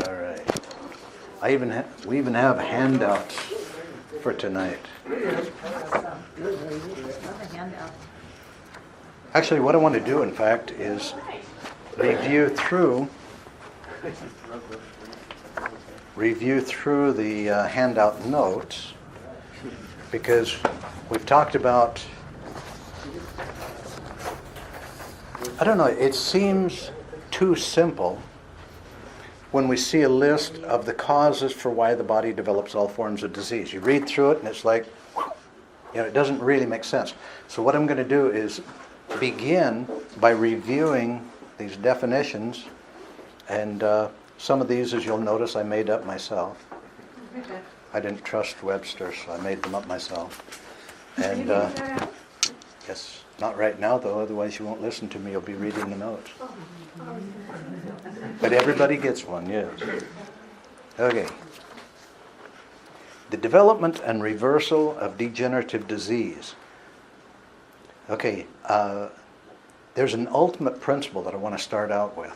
All right. We even have handouts for tonight. Actually, what I want to do, in fact, is review through the handout notes, because we've talked about, I don't know, it seems too simple when we see a list of the causes for why the body develops all forms of disease. You read through it and it's like, it doesn't really make sense. So what I'm going to do is begin by reviewing these definitions, and some of these, as you'll notice, I made up myself. I didn't trust Webster, so I made them up myself. And yes, not right now though, otherwise you won't listen to me. You'll be reading the notes. But everybody gets one, yes. Okay. The development and reversal of degenerative disease. Okay, there's an ultimate principle that I want to start out with.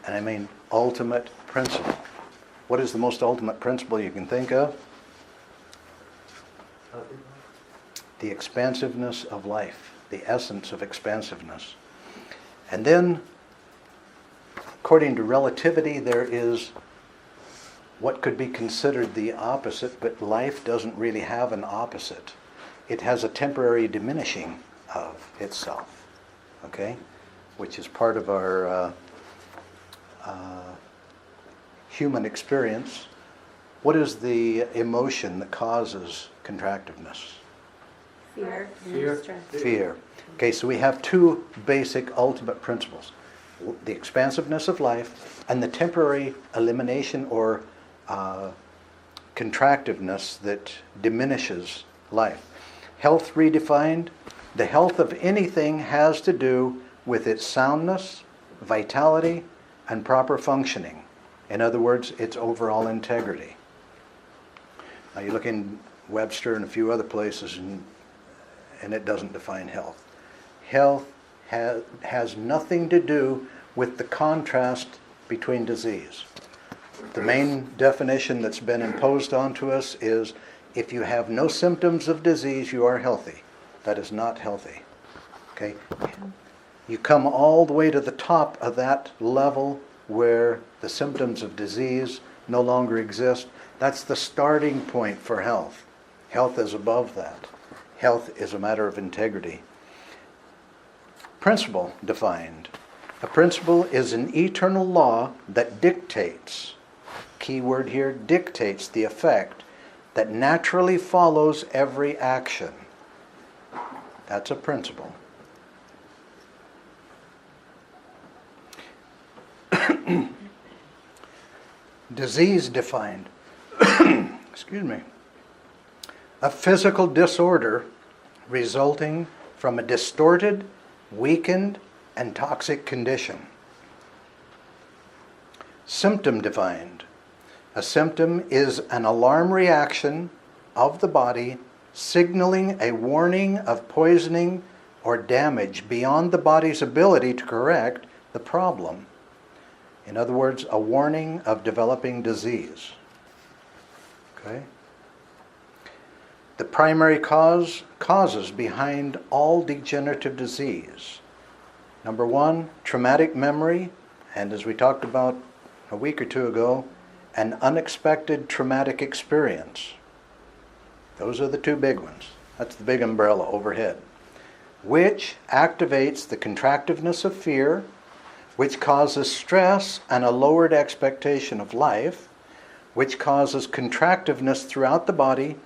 And I mean ultimate principle. What is the most ultimate principle you can think of? The expansiveness of life, the essence of expansiveness. And then, according to relativity, there is what could be considered the opposite, but life doesn't really have an opposite. It has a temporary diminishing of itself, okay? Which is part of our human experience. What is the emotion that causes contractiveness? Fear. Fear. Okay, so we have two basic ultimate principles. The expansiveness of life and the temporary elimination or contractiveness that diminishes life. Health redefined. The health of anything has to do with its soundness, vitality, and proper functioning. In other words, its overall integrity. Now you look in Webster and a few other places and it doesn't define health. Health has nothing to do with the contrast between disease. The main definition that's been imposed onto us is if you have no symptoms of disease, you are healthy. That is not healthy. Okay? You come all the way to the top of that level where the symptoms of disease no longer exist. That's the starting point for health. Health is above that. Health is a matter of integrity. Principle defined. A principle is an eternal law that dictates, key word here, dictates the effect that naturally follows every action. That's a principle. Disease defined. Excuse me. A physical disorder resulting from a distorted, weakened, and toxic condition. Symptom defined. A symptom is an alarm reaction of the body signaling a warning of poisoning or damage beyond the body's ability to correct the problem. In other words, a warning of developing disease. Okay? The primary causes behind all degenerative disease. Number one, traumatic memory, and as we talked about a week or two ago, an unexpected traumatic experience. Those are the two big ones. That's the big umbrella overhead. Which activates the contractiveness of fear, which causes stress and a lowered expectation of life, which causes contractiveness throughout the body,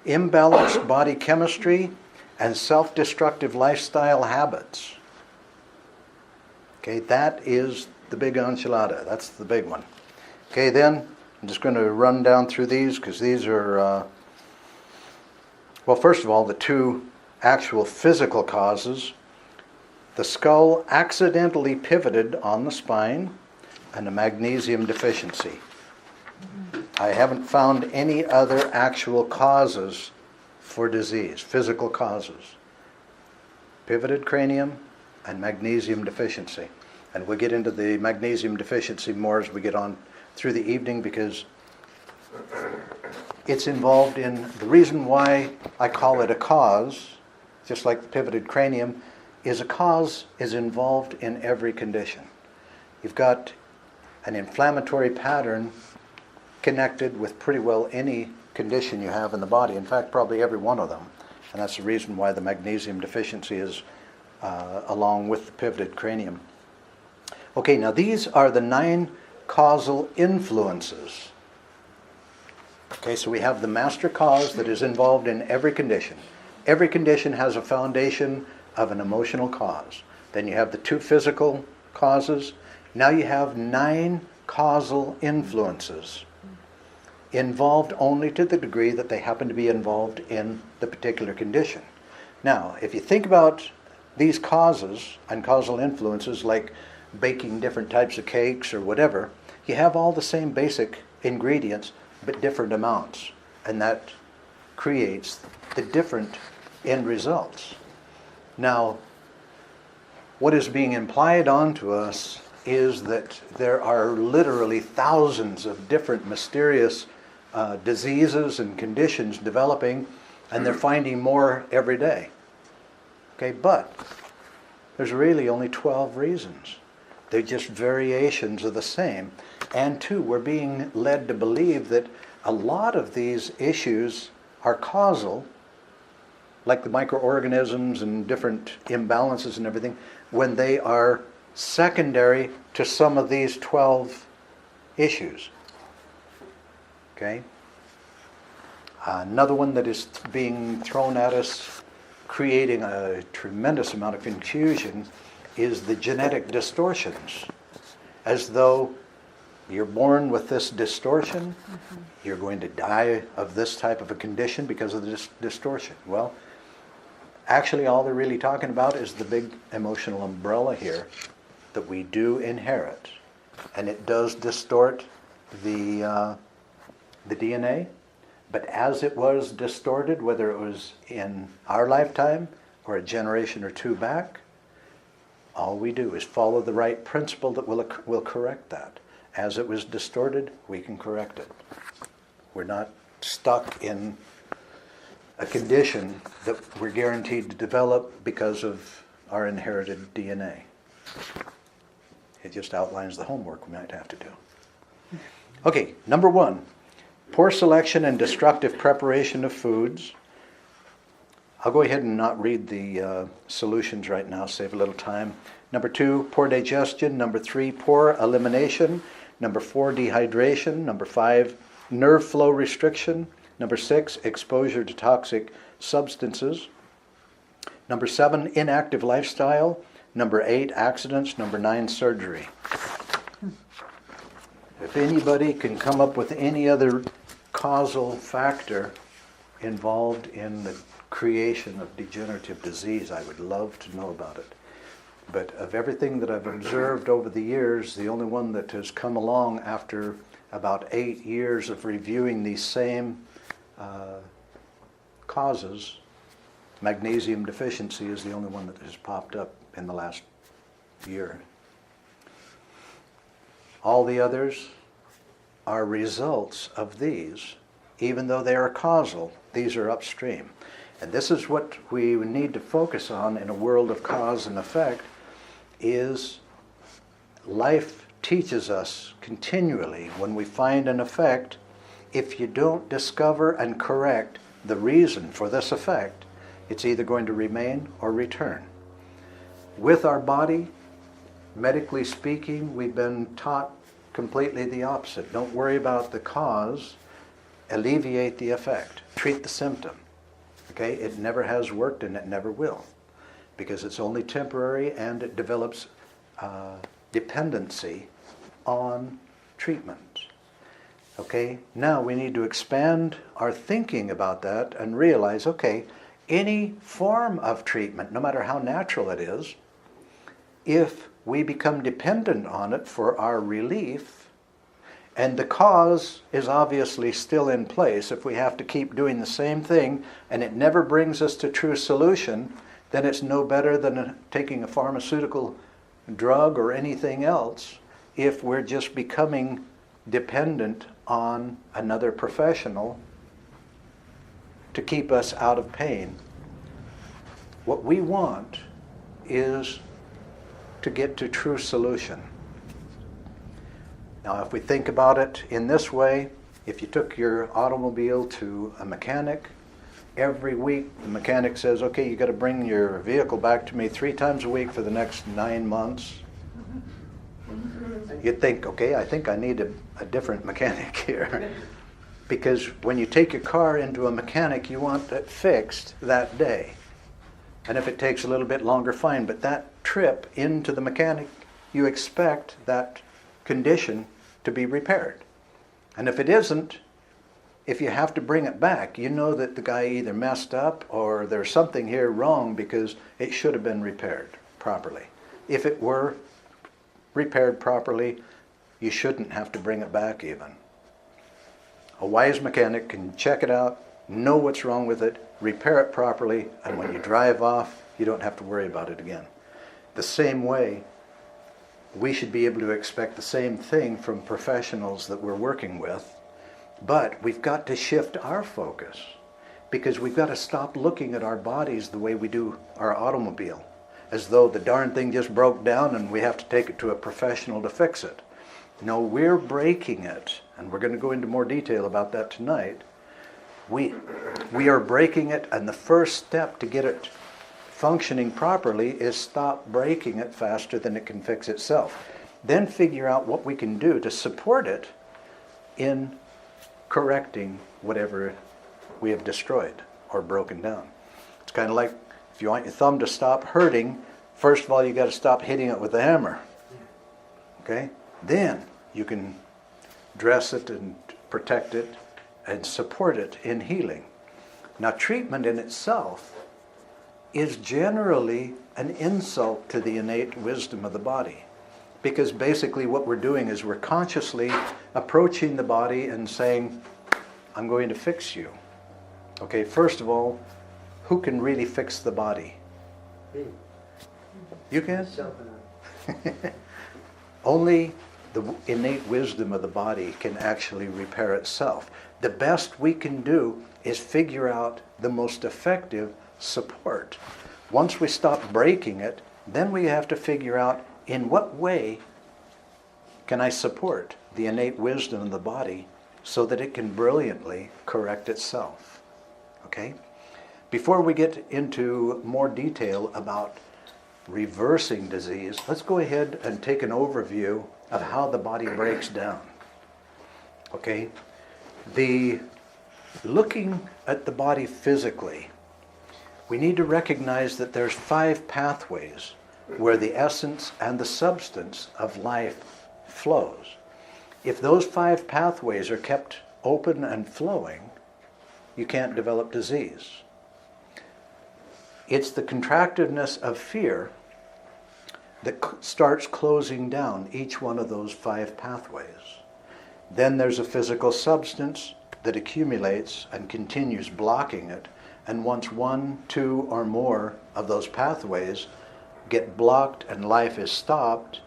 imbalanced body chemistry, and self-destructive lifestyle habits. Okay, that is the big enchilada. That's the big one. Okay, then I'm just going to run down through these because these are, well, first of all, the two actual physical causes. The skull accidentally pivoted on the spine and a magnesium deficiency. I haven't found any other actual causes for disease, physical causes. Pivoted cranium and magnesium deficiency. And we'll get into the magnesium deficiency more as we get on through the evening, because it's involved in the reason why I call it a cause, just like the pivoted cranium, is a cause is involved in every condition. You've got an inflammatory pattern connected with pretty well any condition you have in the body. In fact, probably every one of them. And that's the reason why the magnesium deficiency is along with the pivoted cranium. Okay, now these are the 9 causal influences. Okay, so we have the master cause that is involved in every condition. Every condition has a foundation of an emotional cause. Then you have the 2 physical causes. Now you have 9 causal influences involved only to the degree that they happen to be involved in the particular condition. Now, if you think about these causes and causal influences, like baking different types of cakes or whatever, you have all the same basic ingredients, but different amounts. And that creates the different end results. Now, what is being implied onto us is that there are literally thousands of different mysterious diseases and conditions developing, and they're finding more every day. Okay, but there's really only 12 reasons. They're just variations of the same. And 2, we're being led to believe that a lot of these issues are causal, like the microorganisms and different imbalances and everything, when they are secondary to some of these 12 issues. Okay? Another one that is being thrown at us, creating a tremendous amount of confusion, is the genetic distortions. As though you're born with this distortion, you're going to die of this type of a condition because of this distortion. Well, actually all they're really talking about is the big emotional umbrella here that we do inherit. And it does distort the DNA, but as it was distorted, whether it was in our lifetime or a generation or 2 back, all we do is follow the right principle that will correct that. As it was distorted, we can correct it. We're not stuck in a condition that we're guaranteed to develop because of our inherited DNA. It just outlines the homework we might have to do. Okay, number 1, poor selection and destructive preparation of foods. I'll go ahead and not read the solutions right now, save a little time. Number 2, poor digestion. Number 3, poor elimination. Number 4, dehydration. Number 5, nerve flow restriction. Number 6, exposure to toxic substances. Number 7, inactive lifestyle. Number 8, accidents. Number 9, surgery. If anybody can come up with any other causal factor involved in the creation of degenerative disease, I would love to know about it. But of everything that I've observed over the years, the only one that has come along after about 8 years of reviewing these same causes, magnesium deficiency is the only one that has popped up in the last year. All the others are results of these. Even though they are causal, these are upstream. And this is what we need to focus on in a world of cause and effect, is life teaches us continually, when we find an effect, if you don't discover and correct the reason for this effect, it's either going to remain or return. With our body, medically speaking, we've been taught completely the opposite. Don't worry about the cause, alleviate the effect, treat the symptom. Okay, it never has worked and it never will, because it's only temporary and it develops dependency on treatment. Okay, now we need to expand our thinking about that and realize, okay, any form of treatment, no matter how natural it is, if we become dependent on it for our relief, and the cause is obviously still in place, if we have to keep doing the same thing and it never brings us to true solution, then it's no better than taking a pharmaceutical drug or anything else if we're just becoming dependent on another professional to keep us out of pain. What we want is to get to true solution. Now, if we think about it in this way, if you took your automobile to a mechanic, every week the mechanic says, okay, you got to bring your vehicle back to me 3 times a week for the next 9 months. You'd think, okay, I think I need a different mechanic here. Because when you take your car into a mechanic, you want it fixed that day. And if it takes a little bit longer, fine. But that trip into the mechanic, you expect that condition to be repaired. And if it isn't, if you have to bring it back, you know that the guy either messed up or there's something here wrong because it should have been repaired properly. If it were repaired properly, you shouldn't have to bring it back even. A wise mechanic can check it out, know what's wrong with it, repair it properly, and when you drive off, you don't have to worry about it again. The same way, we should be able to expect the same thing from professionals that we're working with, but we've got to shift our focus because we've got to stop looking at our bodies the way we do our automobile, as though the darn thing just broke down and we have to take it to a professional to fix it. No, we're breaking it, and we're going to go into more detail about that tonight. We are breaking it, and the first step to get it functioning properly is stop breaking it faster than it can fix itself. Then figure out what we can do to support it in correcting whatever we have destroyed or broken down. It's kind of like if you want your thumb to stop hurting, first of all you got to stop hitting it with the hammer. Okay? Then you can dress it and protect it and support it in healing. Now, treatment in itself is generally an insult to the innate wisdom of the body, because basically what we're doing is we're consciously approaching the body and saying, I'm going to fix you. Okay, first of all, who can really fix the body? Me. You can? Myself and I. Only the innate wisdom of the body can actually repair itself. The best we can do is figure out the most effective support. Once we stop breaking it, then we have to figure out in what way can I support the innate wisdom of the body so that it can brilliantly correct itself. Okay? Before we get into more detail about reversing disease, let's go ahead and take an overview of how the body breaks down. Okay? Looking at the body physically, we need to recognize that there's 5 pathways where the essence and the substance of life flows. If those 5 pathways are kept open and flowing, you can't develop disease. It's the contractiveness of fear that starts closing down each one of those 5 pathways. Then there's a physical substance that accumulates and continues blocking it, and once 1, 2, or more of those pathways get blocked and life is stopped,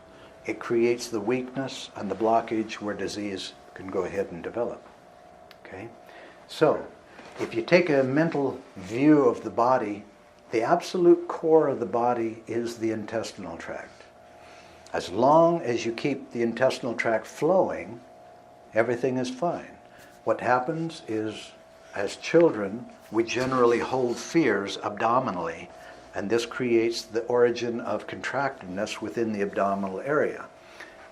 it creates the weakness and the blockage where disease can go ahead and develop. Okay? So, if you take a mental view of the body, the absolute core of the body is the intestinal tract. As long as you keep the intestinal tract flowing, everything is fine. What happens is, as children, we generally hold fears abdominally, and this creates the origin of contractiveness within the abdominal area.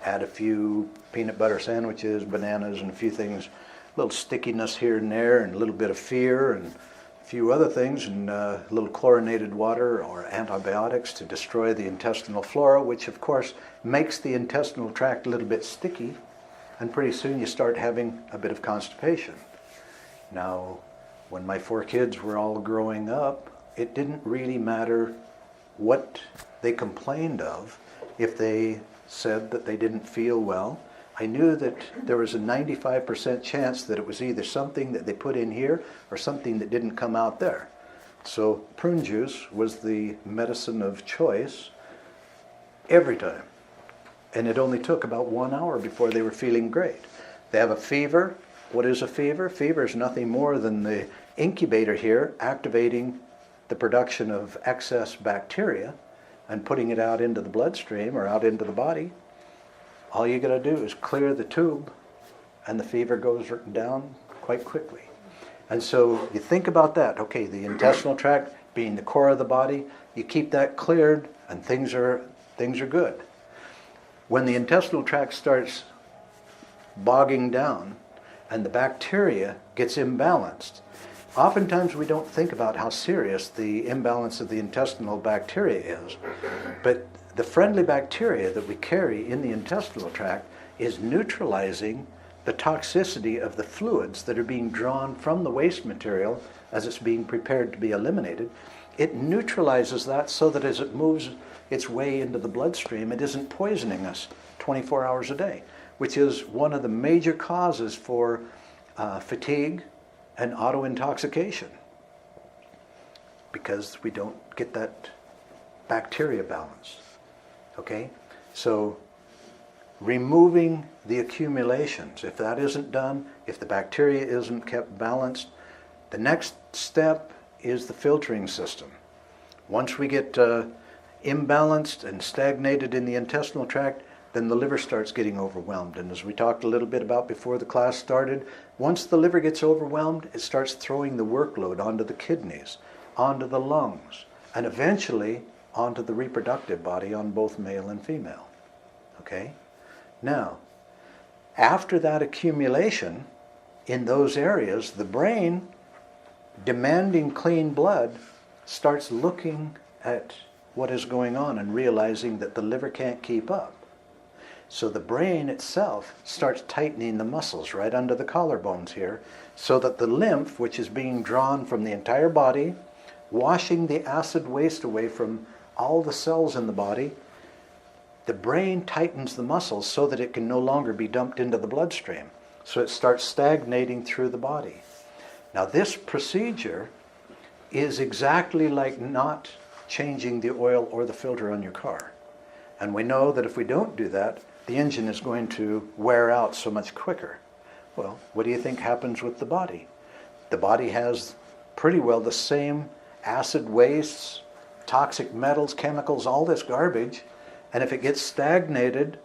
Add a few peanut butter sandwiches, bananas, and a few things, a little stickiness here and there, and a little bit of fear, and a few other things, and a little chlorinated water or antibiotics to destroy the intestinal flora, which of course makes the intestinal tract a little bit sticky, and pretty soon you start having a bit of constipation. Now, when my 4 kids were all growing up, it didn't really matter what they complained of. If they said that they didn't feel well, I knew that there was a 95% chance that it was either something that they put in here or something that didn't come out there. So prune juice was the medicine of choice. every time. And it only took about 1 hour before they were feeling great. They have a fever. What is a fever? Fever is nothing more than the incubator here activating the production of excess bacteria and putting it out into the bloodstream or out into the body. All you got to do is clear the tube and the fever goes down quite quickly. And so you think about that. Okay, the intestinal tract being the core of the body, you keep that cleared and things are good. When the intestinal tract starts bogging down and the bacteria gets imbalanced, oftentimes we don't think about how serious the imbalance of the intestinal bacteria is. But the friendly bacteria that we carry in the intestinal tract is neutralizing the toxicity of the fluids that are being drawn from the waste material as it's being prepared to be eliminated. It neutralizes that so that as it moves its way into the bloodstream, it isn't poisoning us 24 hours a day, which is one of the major causes for fatigue and auto-intoxication, because we don't get that bacteria balance. Okay? So removing the accumulations, if that isn't done, if the bacteria isn't kept balanced, the next step is the filtering system. Once we get imbalanced and stagnated in the intestinal tract, then the liver starts getting overwhelmed. And as we talked a little bit about before the class started, once the liver gets overwhelmed, it starts throwing the workload onto the kidneys, onto the lungs, and eventually onto the reproductive body on both male and female. Okay? Now, after that accumulation in those areas, the brain, demanding clean blood, starts looking at what is going on and realizing that the liver can't keep up. So the brain itself starts tightening the muscles right under the collarbones here, so that the lymph, which is being drawn from the entire body, washing the acid waste away from all the cells in the body, the brain tightens the muscles so that it can no longer be dumped into the bloodstream. So it starts stagnating through the body. Now this procedure is exactly like not changing the oil or the filter on your car. And we know that if we don't do that, the engine is going to wear out so much quicker. Well, what do you think happens with the body? The body has pretty well the same acid wastes, toxic metals, chemicals, all this garbage. And if it gets stagnated,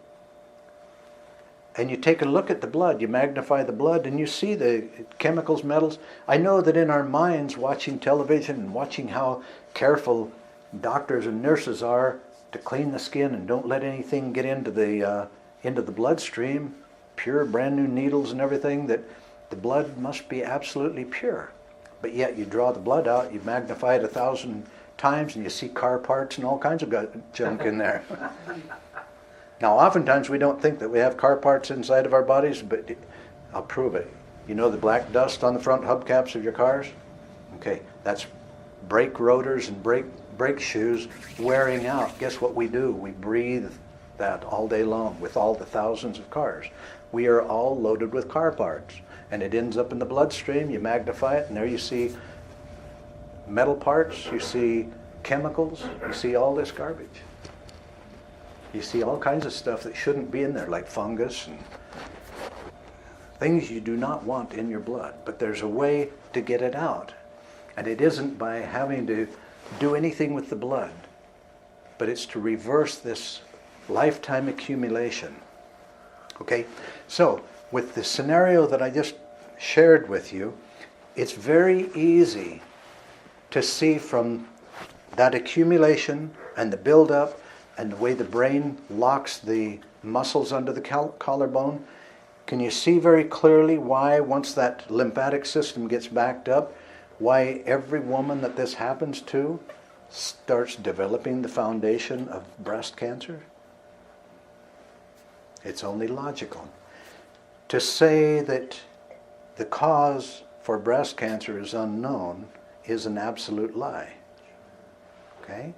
and you take a look at the blood, you magnify the blood, and you see the chemicals, metals. I know that in our minds, watching television and watching how careful doctors and nurses are to clean the skin and don't let anything get into the bloodstream, pure brand new needles and everything, that the blood must be absolutely pure. But yet you draw the blood out, you magnify it 1,000 times, and you see car parts and all kinds of junk in there. Now, oftentimes we don't think that we have car parts inside of our bodies, but I'll prove it. You know the black dust on the front hubcaps of your cars? Okay, that's brake rotors and brake shoes wearing out. Guess what we do? We breathe that all day long with all the thousands of cars. We are all loaded with car parts, and it ends up in the bloodstream. You magnify it, and there you see metal parts, you see chemicals, you see all this garbage. You see all kinds of stuff that shouldn't be in there, like fungus and things you do not want in your blood. But there's a way to get it out. And it isn't by having to do anything with the blood, but it's to reverse this lifetime accumulation. Okay? So, with the scenario that I just shared with you, it's very easy to see from that accumulation and the buildup and the way the brain locks the muscles under the collarbone. Can you see very clearly why, once that lymphatic system gets backed up, why every woman that this happens to starts developing the foundation of breast cancer? It's only logical. To say that the cause for breast cancer is unknown is an absolute lie. Okay?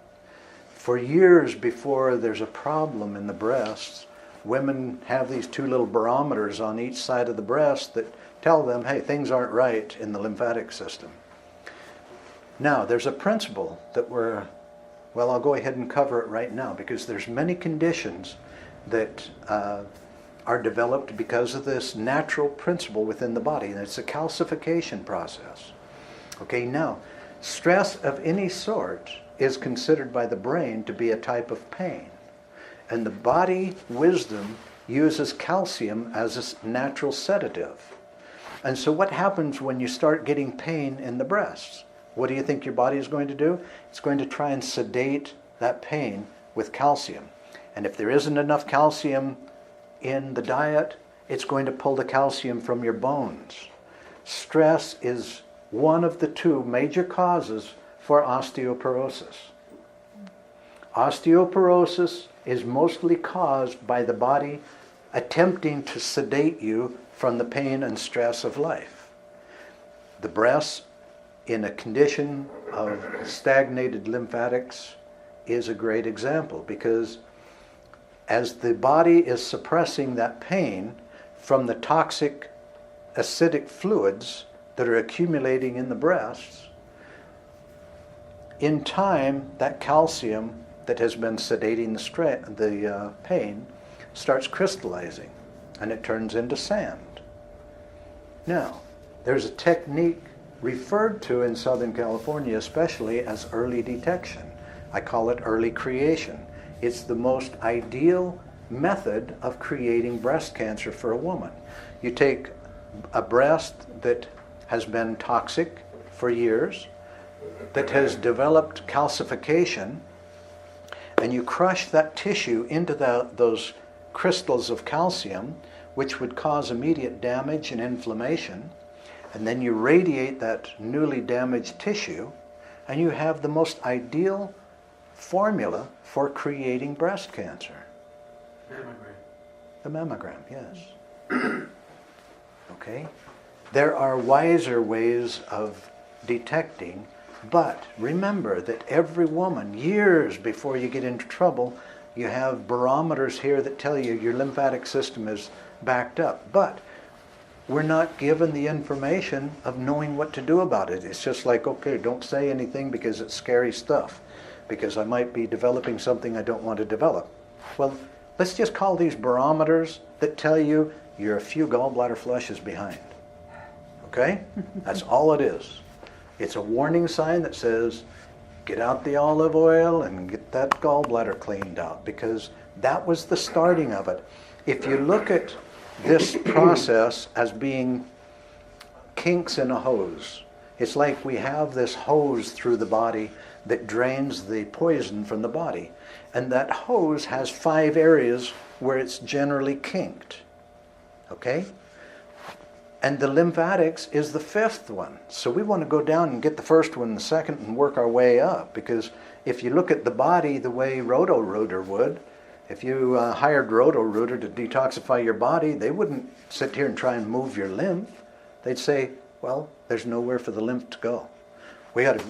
For years before there's a problem in the breasts, women have these two little barometers on each side of the breast that tell them, hey, things aren't right in the lymphatic system. Now, there's a principle that we're Well, I'll go ahead and cover it right now because there's many conditions that are developed because of this natural principle within the body, and it's a calcification process. Okay, now, stress of any sort is considered by the brain to be a type of pain. And the body wisdom uses calcium as a natural sedative. And so what happens when you start getting pain in the breasts? What do you think your body is going to do? It's going to try and sedate that pain with calcium. And if there isn't enough calcium in the diet, it's going to pull the calcium from your bones. Stress is one of the two major causes for osteoporosis. Osteoporosis is mostly caused by the body attempting to sedate you from the pain and stress of life. The breasts, in a condition of stagnated lymphatics, is a great example, because as the body is suppressing that pain from the toxic acidic fluids that are accumulating in the breasts, in time that calcium that has been sedating the pain starts crystallizing, and it turns into sand. Now, there's a technique referred to in Southern California especially as early detection. I call it early creation. It's the most ideal method of creating breast cancer for a woman. You take a breast that has been toxic for years, that has developed calcification, and you crush that tissue into those crystals of calcium, which would cause immediate damage and inflammation, and then you radiate that newly damaged tissue, and you have the most ideal formula for creating breast cancer. Mammogram. The mammogram, yes. Okay? There are wiser ways of detecting, but remember that every woman, years before you get into trouble, you have barometers here that tell you your lymphatic system is backed up. But we're not given the information of knowing what to do about it. It's just like, okay, don't say anything because it's scary stuff, because I might be developing something I don't want to develop. Well, let's just call these barometers that tell you you're a few gallbladder flushes behind. Okay? That's all it is. It's a warning sign that says, get out the olive oil and get that gallbladder cleaned out, because that was the starting of it. If you look at this process as being kinks in a hose, it's like we have this hose through the body that drains the poison from the body. And that hose has 5 areas where it's generally kinked. Okay? And the lymphatics is the 5th one. So we want to go down and get the first one and the second and work our way up. Because if you look at the body the way Roto-Rooter would, if you hired Roto-Rooter to detoxify your body, they wouldn't sit here and try and move your lymph. They'd say, well, there's nowhere for the lymph to go. We got to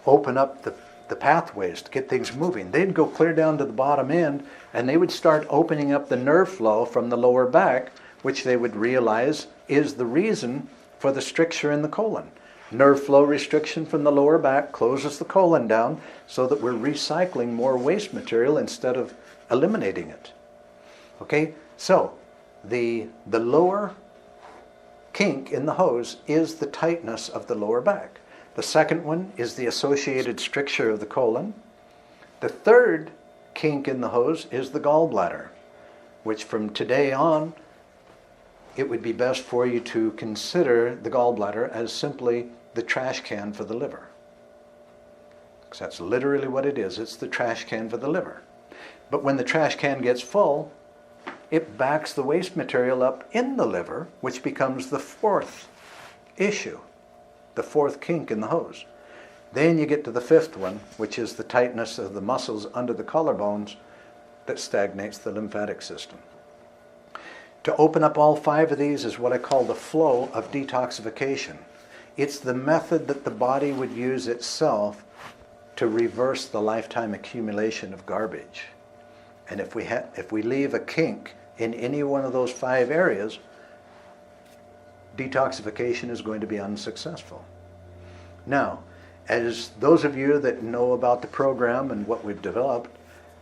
open up the pathways to get things moving. They'd go clear down to the bottom end, and they would start opening up the nerve flow from the lower back, which they would realize is the reason for the stricture in the colon. Nerve flow restriction from the lower back closes the colon down so that we're recycling more waste material instead of eliminating it. Okay, so the lower kink in the hose is the tightness of the lower back. The second one is the associated stricture of the colon. The third kink in the hose is the gallbladder, which from today on, it would be best for you to consider the gallbladder as simply the trash can for the liver. Because that's literally what it is. It's the trash can for the liver. But when the trash can gets full, it backs the waste material up in the liver, which becomes the 4th issue, the 4th kink in the hose. Then you get to the 5th one, which is the tightness of the muscles under the collarbones that stagnates the lymphatic system. To open up all 5 of these is what I call the flow of detoxification. It's the method that the body would use itself to reverse the lifetime accumulation of garbage. And if we leave a kink in any one of those 5 areas, detoxification is going to be unsuccessful. Now, As those of you that know about the program and what we've developed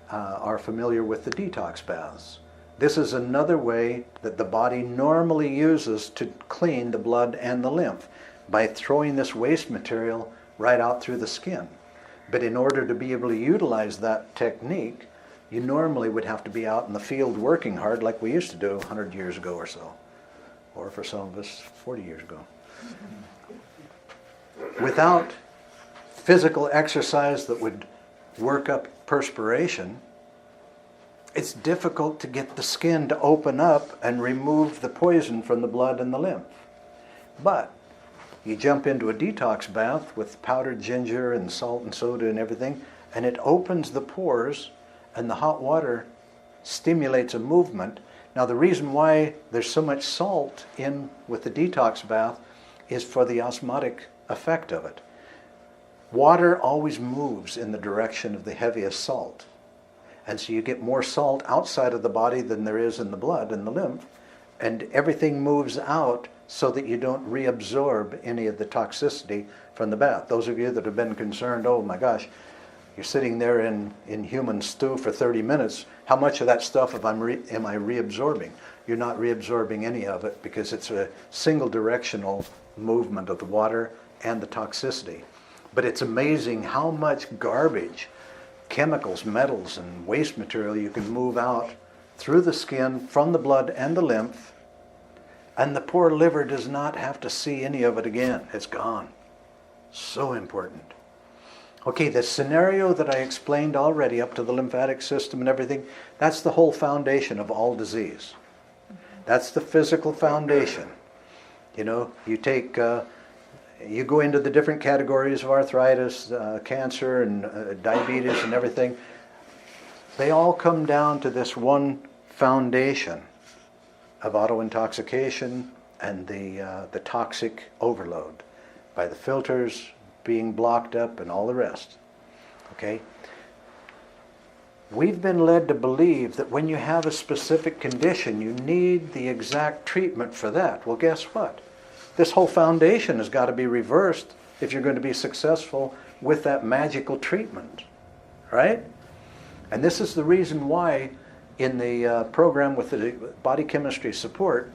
are familiar with the detox baths. This is another way that the body normally uses to clean the blood and the lymph, by throwing this waste material right out through the skin. But in order to be able to utilize that technique, you normally would have to be out in the field working hard like we used to do 100 years ago or so, or for some of us 40 years ago. Without physical exercise that would work up perspiration, it's difficult to get the skin to open up and remove the poison from the blood and the lymph. But you jump into a detox bath with powdered ginger and salt and soda and everything, and it opens the pores, and the hot water stimulates a movement. Now, the reason why there's so much salt in with the detox bath is for the osmotic effect of it. Water always moves in the direction of the heaviest salt. And so you get more salt outside of the body than there is in the blood and the lymph, and everything moves out so that you don't reabsorb any of the toxicity from the bath. Those of you that have been concerned, oh my gosh, you're sitting there in human stew for 30 minutes, how much of that stuff am I reabsorbing? You're not reabsorbing any of it, because it's a single directional movement of the water and the toxicity. But it's amazing how much garbage, chemicals, metals, and waste material you can move out through the skin from the blood and the lymph, and the poor liver does not have to see any of it again. It's gone. So important. Okay, the scenario that I explained already up to the lymphatic system and everything, that's the whole foundation of all disease. That's the physical foundation. You know, you take, you go into the different categories of arthritis, cancer, and diabetes and everything. They all come down to this one foundation of autointoxication and the toxic overload by the filters being blocked up and all the rest. Okay? We've been led to believe that when you have a specific condition, you need the exact treatment for that. Well, guess what? This whole foundation has got to be reversed if you're going to be successful with that magical treatment, right? And this is the reason why in the program with the body chemistry support,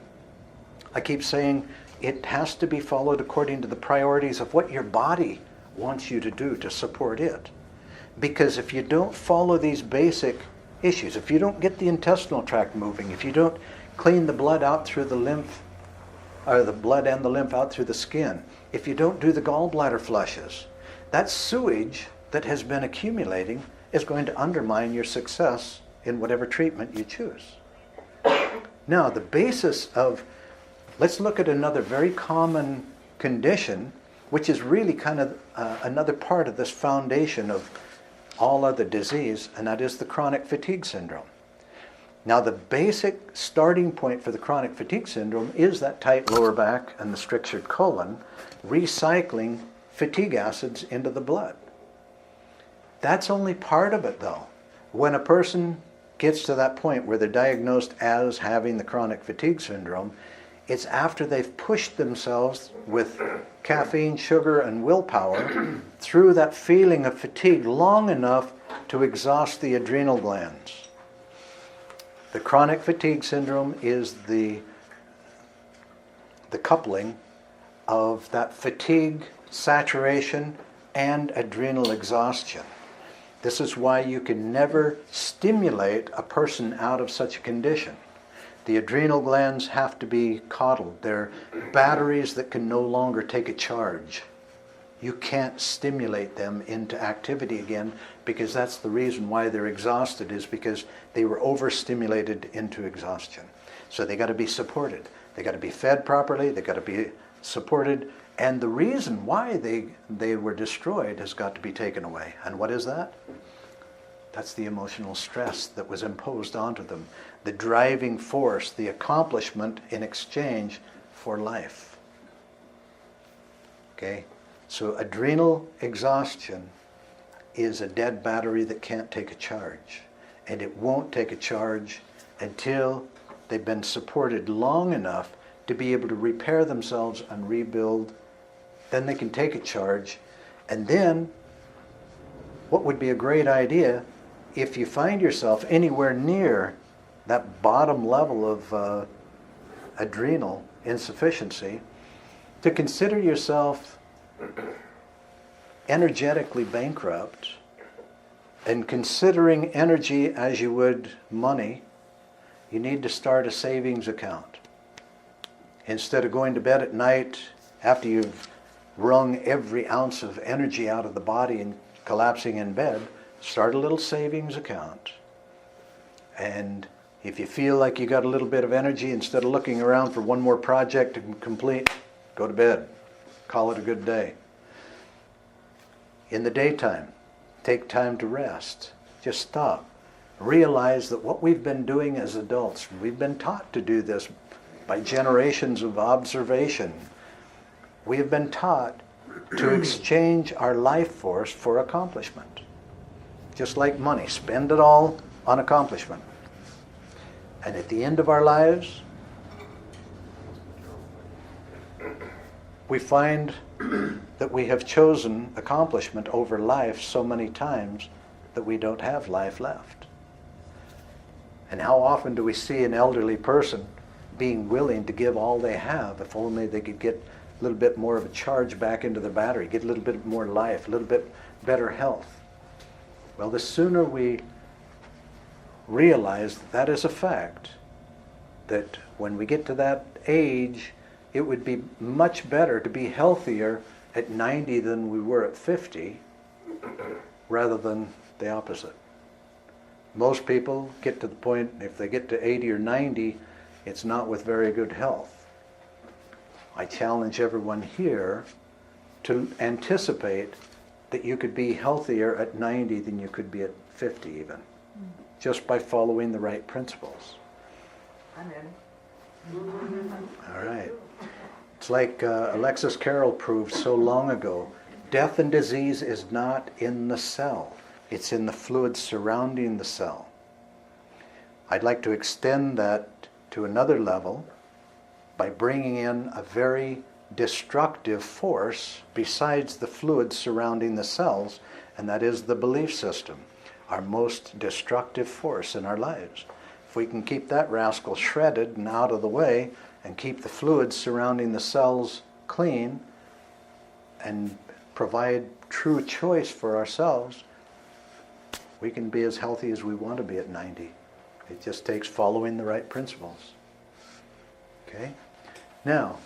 I keep saying it has to be followed according to the priorities of what your body wants you to do to support it. Because if you don't follow these basic issues, if you don't get the intestinal tract moving, if you don't clean the blood out through the lymph, or the blood and the lymph out through the skin, if you don't do the gallbladder flushes, that sewage that has been accumulating is going to undermine your success in whatever treatment you choose. Now, the basis of, let's look at another very common condition, which is really kind of another part of this foundation of all other disease, and that is the chronic fatigue syndrome. Now, the basic starting point for the chronic fatigue syndrome is that tight lower back and the strictured colon recycling fatigue acids into the blood. That's only part of it, though. When a person gets to that point where they're diagnosed as having the chronic fatigue syndrome, it's after they've pushed themselves with caffeine, sugar, and willpower through that feeling of fatigue long enough to exhaust the adrenal glands. The chronic fatigue syndrome is the coupling of that fatigue, saturation, and adrenal exhaustion. This is why you can never stimulate a person out of such a condition. The adrenal glands have to be coddled. They're batteries that can no longer take a charge. You can't stimulate them into activity again, because that's the reason why they're exhausted, is because they were overstimulated into exhaustion. So they got to be supported. They got to be fed properly. They got to be supported. And the reason why they were destroyed has got to be taken away. And what is that? That's the emotional stress that was imposed onto them. The driving force, the accomplishment in exchange for life. Okay? So adrenal exhaustion is a dead battery that can't take a charge. And it won't take a charge until they've been supported long enough to be able to repair themselves and rebuild. Then they can take a charge. And then, what would be a great idea if you find yourself anywhere near that bottom level of adrenal insufficiency, to consider yourself energetically bankrupt and considering energy as you would money. You need to start a savings account. Instead of going to bed at night after you've wrung every ounce of energy out of the body and collapsing in bed, start a little savings account. And if you feel like you got a little bit of energy, instead of looking around for one more project to complete, go to bed. Call it a good day. In the daytime, take time to rest. Just stop. Realize that what we've been doing as adults, we've been taught to do this by generations of observation. We have been taught to exchange our life force for accomplishment. Just like money, spend it all on accomplishment. And at the end of our lives, we find that we have chosen accomplishment over life so many times that we don't have life left. And how often do we see an elderly person being willing to give all they have if only they could get a little bit more of a charge back into the battery, get a little bit more life, a little bit better health? Well, the sooner we realize that is a fact, that when we get to that age, it would be much better to be healthier at 90 than we were at 50, rather than the opposite. Most people get to the point, if they get to 80 or 90, it's not with very good health. I challenge everyone here to anticipate that you could be healthier at 90 than you could be at 50 even, just by following the right principles. I'm in. All right. It's like Alexis Carrel proved so long ago. Death and disease is not in the cell. It's in the fluid surrounding the cell. I'd like to extend that to another level by bringing in a very destructive force besides the fluid surrounding the cells, and that is the belief system, our most destructive force in our lives. If we can keep that rascal shredded and out of the way and keep the fluids surrounding the cells clean and provide true choice for ourselves, we can be as healthy as we want to be at 90. It just takes following the right principles. Okay? Now,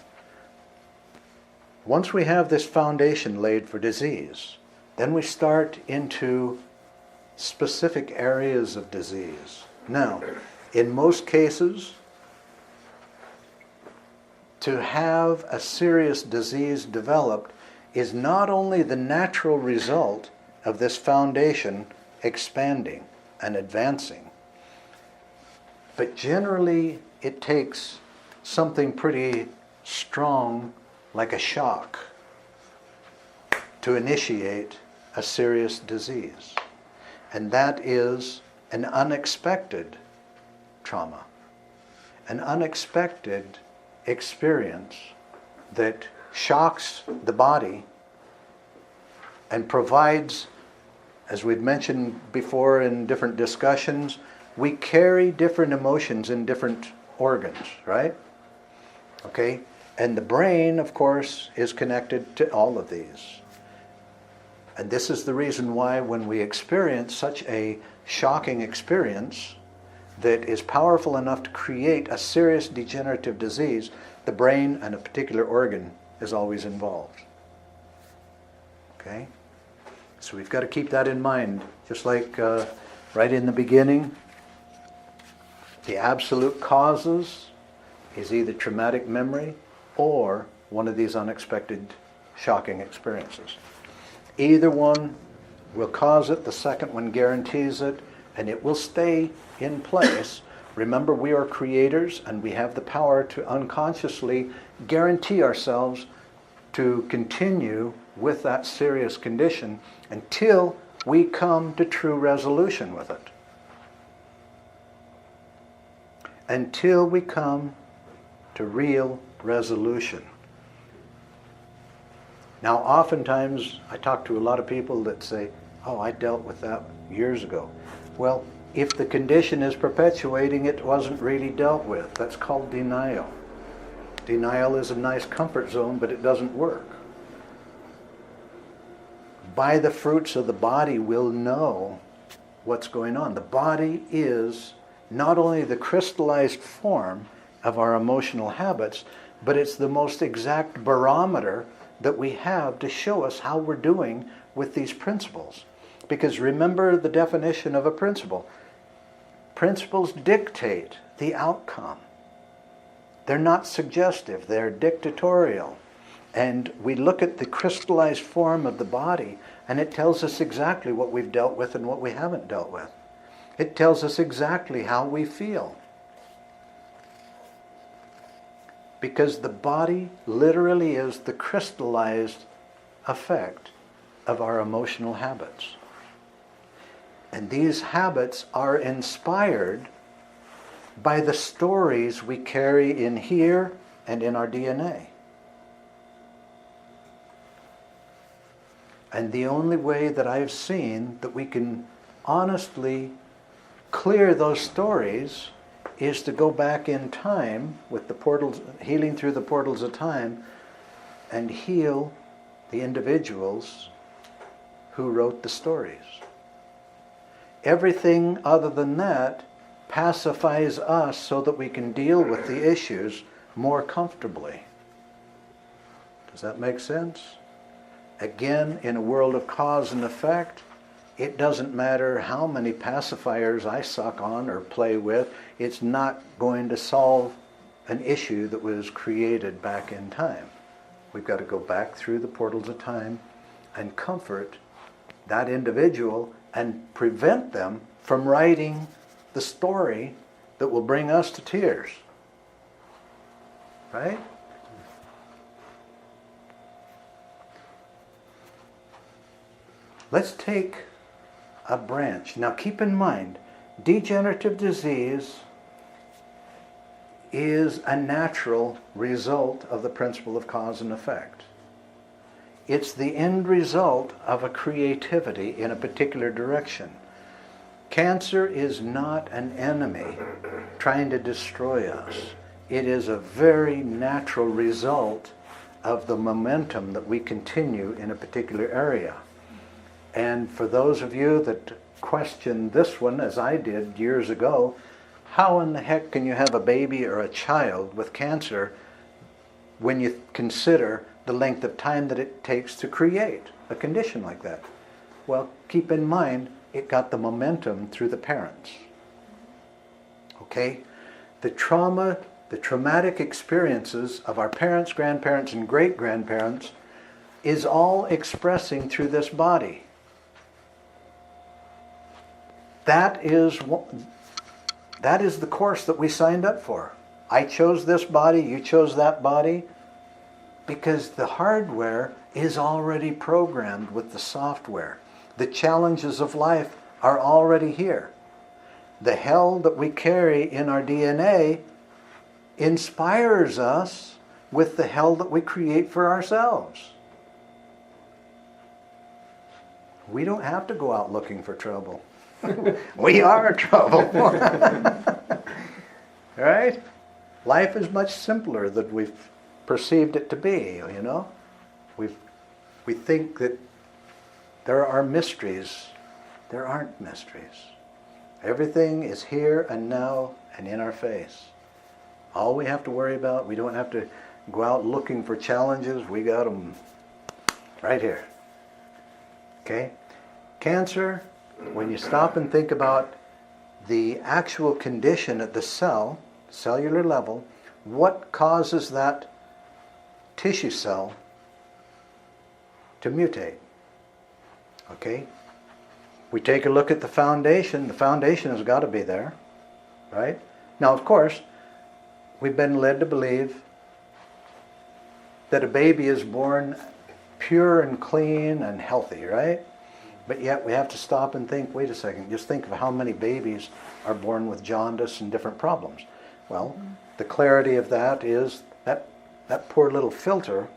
once we have this foundation laid for disease, then we start into specific areas of disease. Now, in most cases, to have a serious disease developed is not only the natural result of this foundation expanding and advancing, but generally it takes something pretty strong, like a shock, to initiate a serious disease. And that is an unexpected trauma, an unexpected experience that shocks the body and provides, as we've mentioned before in different discussions, we carry different emotions in different organs, right? Okay? And the brain, of course, is connected to all of these. And this is the reason why when we experience such a shocking experience that is powerful enough to create a serious degenerative disease, the brain and a particular organ is always involved. Okay? So we've got to keep that in mind. Just like right in the beginning, the absolute causes is either traumatic memory or one of these unexpected, shocking experiences. Either one will cause it, the second one guarantees it, and it will stay in place. Remember, we are creators and we have the power to unconsciously guarantee ourselves to continue with that serious condition until we come to true resolution with it. Until we come to real resolution. Now, oftentimes, I talk to a lot of people that say, oh, I dealt with that years ago. Well, if the condition is perpetuating, it wasn't really dealt with. That's called denial. Denial is a nice comfort zone, but it doesn't work. By the fruits of the body, we'll know what's going on. The body is not only the crystallized form of our emotional habits, but it's the most exact barometer that we have to show us how we're doing with these principles. Because remember the definition of a principle. Principles dictate the outcome. They're not suggestive, they're dictatorial. And we look at the crystallized form of the body, and it tells us exactly what we've dealt with and what we haven't dealt with. It tells us exactly how we feel. Because the body literally is the crystallized effect of our emotional habits. And these habits are inspired by the stories we carry in here and in our DNA. And the only way that I've seen that we can honestly clear those stories is to go back in time with the portals, healing through the portals of time, and heal the individuals who wrote the stories. Everything other than that pacifies us so that we can deal with the issues more comfortably. Does that make sense? Again, in a world of cause and effect, it doesn't matter how many pacifiers I suck on or play with, it's not going to solve an issue that was created back in time. We've got to go back through the portals of time and comfort that individual and prevent them from writing the story that will bring us to tears. Right? Let's take a branch. Now keep in mind, degenerative disease is a natural result of the principle of cause and effect. It's the end result of a creativity in a particular direction. Cancer is not an enemy trying to destroy us. It is a very natural result of the momentum that we continue in a particular area. And for those of you that question this one, as I did years ago, how in the heck can you have a baby or a child with cancer when you consider the length of time that it takes to create a condition like that? Well, keep in mind, it got the momentum through the parents. Okay? The trauma, the traumatic experiences of our parents, grandparents, and great-grandparents is all expressing through this body. That is the course that we signed up for. I chose this body, you chose that body, because the hardware is already programmed with the software. The challenges of life are already here. The hell that we carry in our DNA inspires us with the hell that we create for ourselves. We don't have to go out looking for trouble. We are trouble. Right? Life is much simpler than we've perceived it to be, you know? We think that there are mysteries. There aren't mysteries. Everything is here and now and in our face. All we have to worry about, we don't have to go out looking for challenges. We got them right here. Okay? Cancer, when you stop and think about the actual condition at the cellular level, what causes that tissue cell to mutate? Okay? We take a look at the foundation. The foundation has got to be there, right? Now, of course, we've been led to believe that a baby is born pure and clean and healthy, right? But yet we have to stop and think, wait a second, just think of how many babies are born with jaundice and different problems. Well, the clarity of that is that poor little filter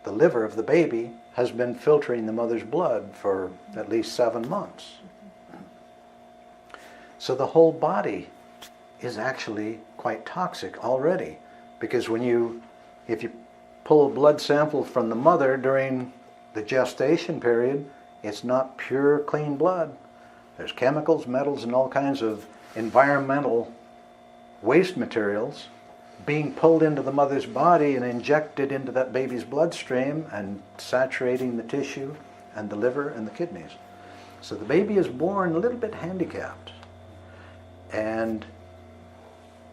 the liver of the baby has been filtering the mother's blood for at least 7 months. So the whole body is actually quite toxic already, because if you pull a blood sample from the mother during the gestation period, it's not pure, clean blood. There's chemicals, metals, and all kinds of environmental waste materials being pulled into the mother's body and injected into that baby's bloodstream and saturating the tissue and the liver and the kidneys. So the baby is born a little bit handicapped. And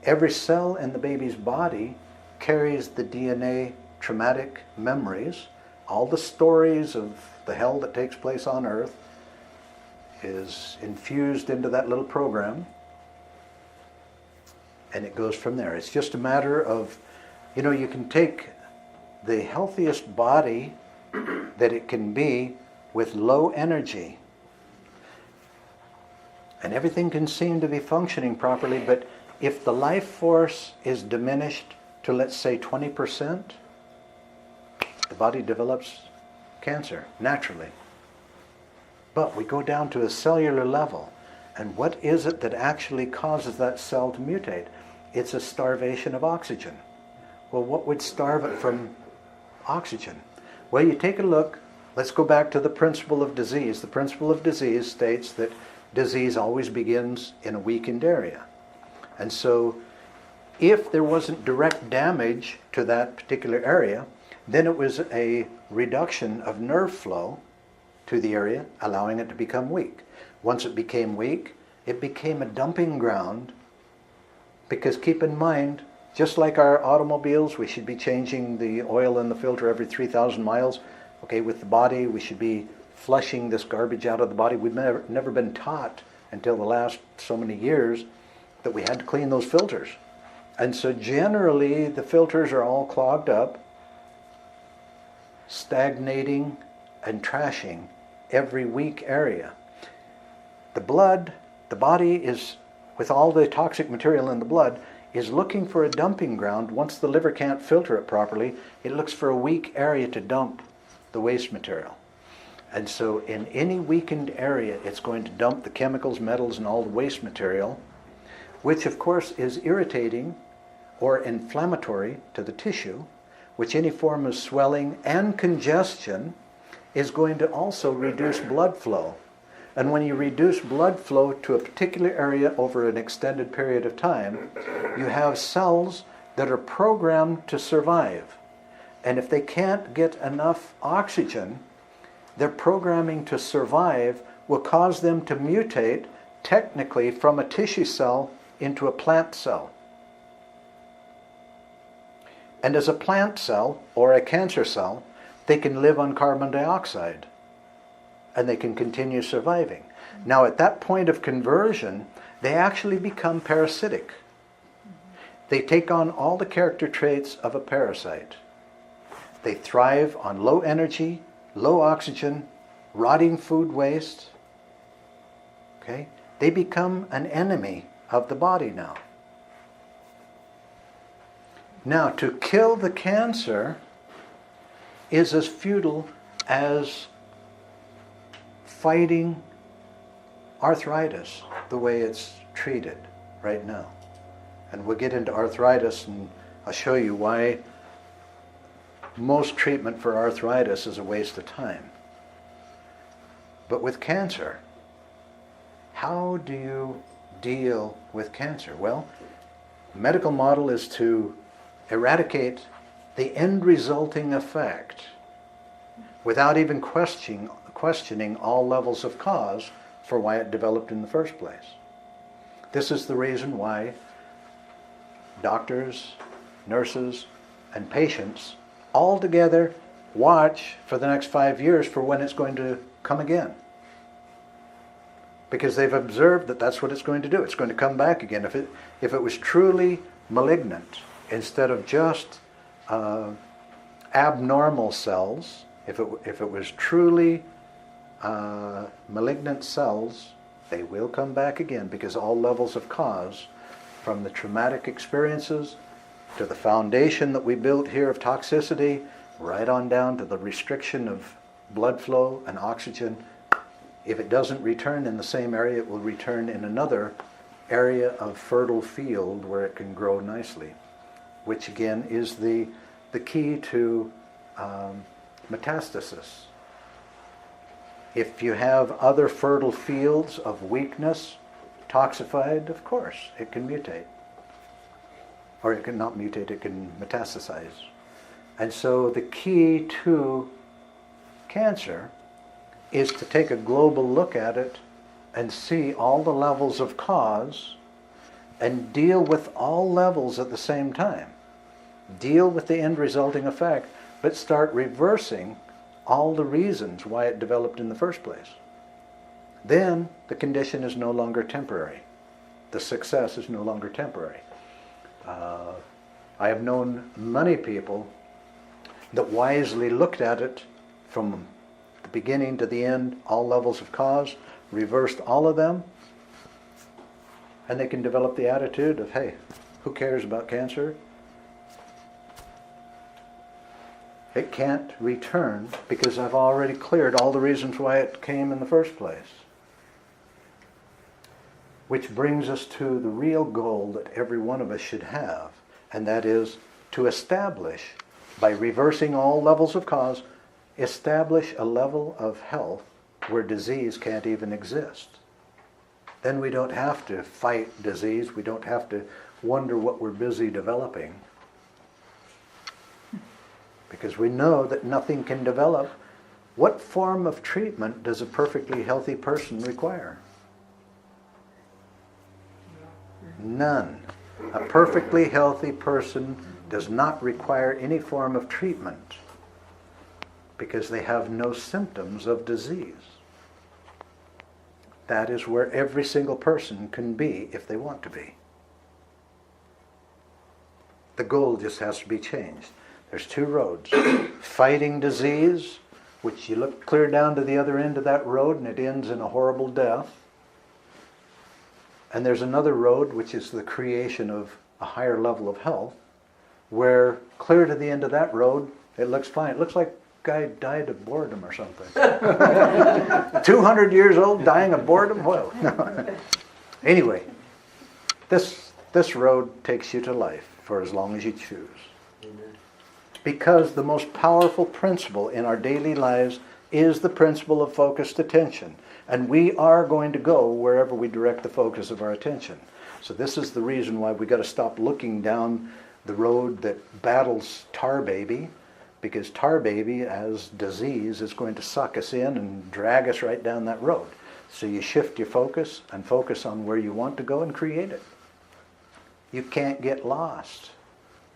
every cell in the baby's body carries the DNA traumatic memories. All the stories of the hell that takes place on Earth is infused into that little program. And it goes from there. It's just a matter of, you can take the healthiest body that it can be with low energy, and everything can seem to be functioning properly, but if the life force is diminished to, let's say, 20%, the body develops cancer naturally. But we go down to a cellular level, and what is it that actually causes that cell to mutate? It's a starvation of oxygen. Well, what would starve it from oxygen? Well, you take a look. Let's go back to the principle of disease. The principle of disease states that disease always begins in a weakened area. And so if there wasn't direct damage to that particular area, then it was a reduction of nerve flow to the area, allowing it to become weak. Once it became weak, it became a dumping ground, because keep in mind, just like our automobiles, we should be changing the oil in the filter every 3,000 miles. Okay, with the body, we should be flushing this garbage out of the body. We've never been taught until the last so many years that we had to clean those filters. And so generally, the filters are all clogged up, stagnating and trashing every weak area. The body is, with all the toxic material in the blood, is looking for a dumping ground. Once the liver can't filter it properly, it looks for a weak area to dump the waste material. And so in any weakened area, it's going to dump the chemicals, metals, and all the waste material, which of course is irritating or inflammatory to the tissue, which any form of swelling and congestion is going to also reduce blood flow. And when you reduce blood flow to a particular area over an extended period of time, you have cells that are programmed to survive. And if they can't get enough oxygen, their programming to survive will cause them to mutate technically from a tissue cell into a plant cell. And as a plant cell or a cancer cell, they can live on carbon dioxide and they can continue surviving. Now at that point of conversion, they actually become parasitic. They take on all the character traits of a parasite. They thrive on low energy, low oxygen, rotting food waste. Okay? They become an enemy of the body now. Now, to kill the cancer is as futile as fighting arthritis the way it's treated right now. And we'll get into arthritis, and I'll show you why most treatment for arthritis is a waste of time. But with cancer, how do you deal with cancer? Well, the medical model is to eradicate the end resulting effect without even questioning all levels of cause for why it developed in the first place. This is the reason why doctors, nurses, and patients all together watch for the next 5 years for when it's going to come again. Because they've observed that that's what it's going to do. It's going to come back again. If it was truly malignant, instead of just abnormal cells, if it was truly malignant cells, they will come back again, because all levels of cause, from the traumatic experiences to the foundation that we built here of toxicity, right on down to the restriction of blood flow and oxygen. If it doesn't return in the same area, it will return in another area of fertile field where it can grow nicely, which again is the key to metastasis. If you have other fertile fields of weakness, toxified, of course, it can mutate. Or it can not mutate, it can metastasize. And so the key to cancer is to take a global look at it and see all the levels of cause and deal with all levels at the same time. Deal with the end resulting effect, but start reversing all the reasons why it developed in the first place. Then the condition is no longer temporary. The success is no longer temporary. I have known many people that wisely looked at it from the beginning to the end, all levels of cause, reversed all of them, and they can develop the attitude of, hey, who cares about cancer? It can't return because I've already cleared all the reasons why it came in the first place. Which brings us to the real goal that every one of us should have, and that is to establish, by reversing all levels of cause, establish a level of health where disease can't even exist. Then we don't have to fight disease, we don't have to wonder what we're busy developing. Because we know that nothing can develop. What form of treatment does a perfectly healthy person require? None. A perfectly healthy person does not require any form of treatment because they have no symptoms of disease. That is where every single person can be if they want to be. The goal just has to be changed. There's two roads. Fighting disease, which you look clear down to the other end of that road and it ends in a horrible death. And there's another road, which is the creation of a higher level of health, where clear to the end of that road, it looks fine. It looks like a guy died of boredom or something. 200 years old, dying of boredom? Well, no. Anyway, this road takes you to life for as long as you choose. Amen. Because the most powerful principle in our daily lives is the principle of focused attention. And we are going to go wherever we direct the focus of our attention. So this is the reason why we got to stop looking down the road that battles tar baby, because tar baby as disease is going to suck us in and drag us right down that road. So you shift your focus and focus on where you want to go and create it. You can't get lost.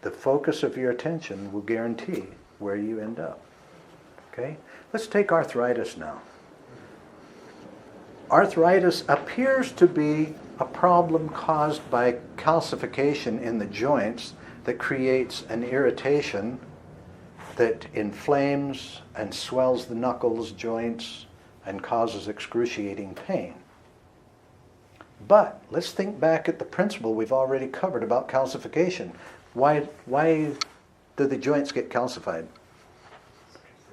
The focus of your attention will guarantee where you end up. Okay? Let's take arthritis now. Arthritis appears to be a problem caused by calcification in the joints that creates an irritation that inflames and swells the knuckles, joints, and causes excruciating pain. But let's think back at the principle we've already covered about calcification. Why do the joints get calcified? The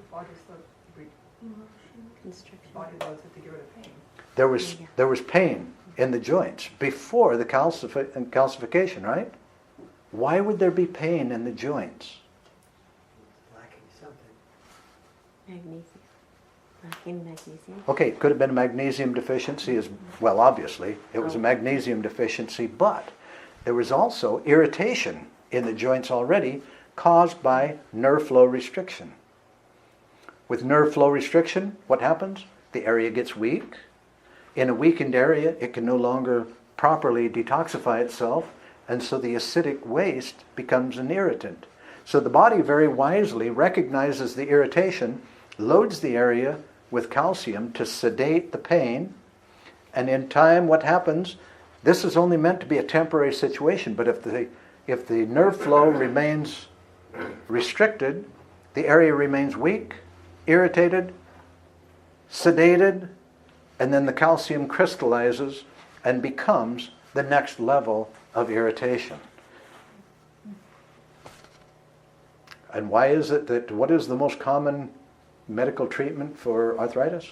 body loves it to get rid of pain. There was pain in the joints before the calcification, right? Why would there be pain in the joints? Lacking something. Magnesium. Lacking magnesium. Okay, it could have been a magnesium deficiency as well, obviously. It was a magnesium deficiency, but there was also irritation in the joints already caused by nerve flow restriction. With nerve flow restriction, what happens? The area gets weak. In a weakened area, it can no longer properly detoxify itself, and so the acidic waste becomes an irritant. So the body very wisely recognizes the irritation, loads the area with calcium to sedate the pain, and in time what happens? This is only meant to be a temporary situation, but if the nerve flow remains restricted, the area remains weak, irritated, sedated, and then the calcium crystallizes and becomes the next level of irritation. And why is it that, what is the most common medical treatment for arthritis?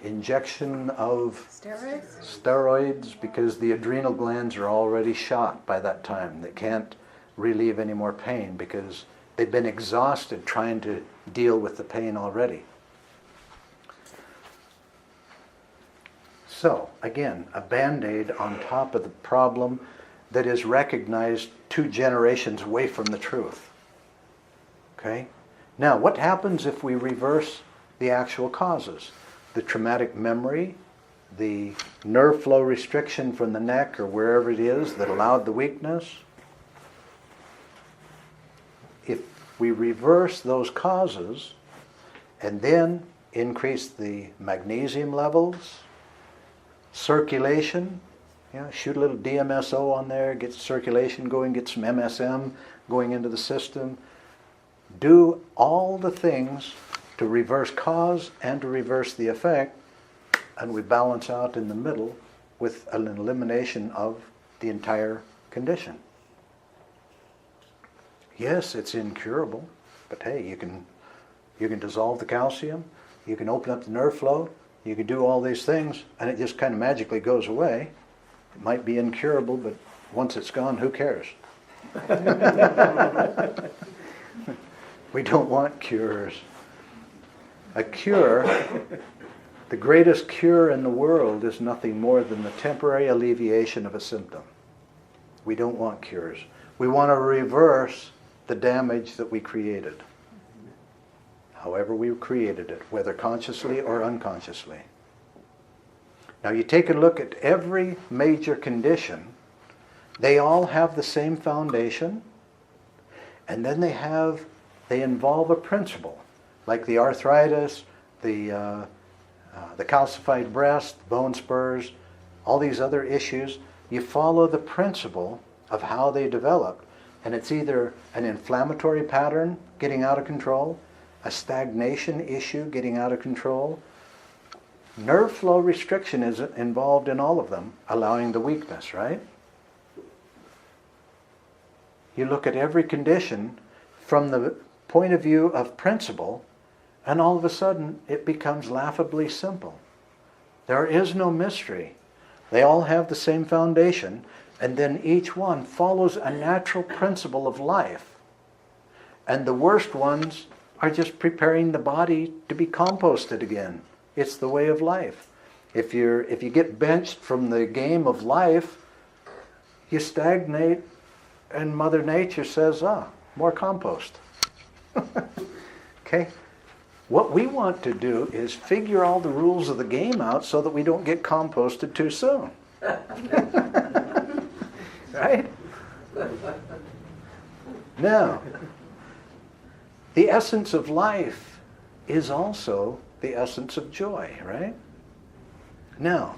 Injection of steroids, because the adrenal glands are already shot by that time. They can't relieve any more pain because they've been exhausted trying to deal with the pain already. So, again, a Band-Aid on top of the problem that is recognized 2 generations away from the truth. Okay? Now, what happens if we reverse the actual causes? The traumatic memory, the nerve flow restriction from the neck or wherever it is that allowed the weakness. If we reverse those causes and then increase the magnesium levels, circulation, shoot a little DMSO on there, get circulation going, get some MSM going into the system, do all the things to reverse cause and to reverse the effect, and we balance out in the middle with an elimination of the entire condition. Yes, it's incurable, but hey, you can dissolve the calcium, you can open up the nerve flow, you can do all these things, and it just kind of magically goes away. It might be incurable, but once it's gone, who cares? We don't want cures. A cure, the greatest cure in the world is nothing more than the temporary alleviation of a symptom. We don't want cures. We want to reverse the damage that we created. However we created it, whether consciously or unconsciously. Now you take a look at every major condition, they all have the same foundation, and then they involve a principle. Like the arthritis, the calcified breast, bone spurs, all these other issues, you follow the principle of how they develop. And it's either an inflammatory pattern getting out of control, a stagnation issue getting out of control. Nerve flow restriction is involved in all of them, allowing the weakness, right? You look at every condition from the point of view of principle, and all of a sudden, it becomes laughably simple. There is no mystery. They all have the same foundation, and then each one follows a natural principle of life. And the worst ones are just preparing the body to be composted again. It's the way of life. If you get benched from the game of life, you stagnate, and Mother Nature says, more compost. Okay? What we want to do is figure all the rules of the game out so that we don't get composted too soon. Right? Now, the essence of life is also the essence of joy, right? Now,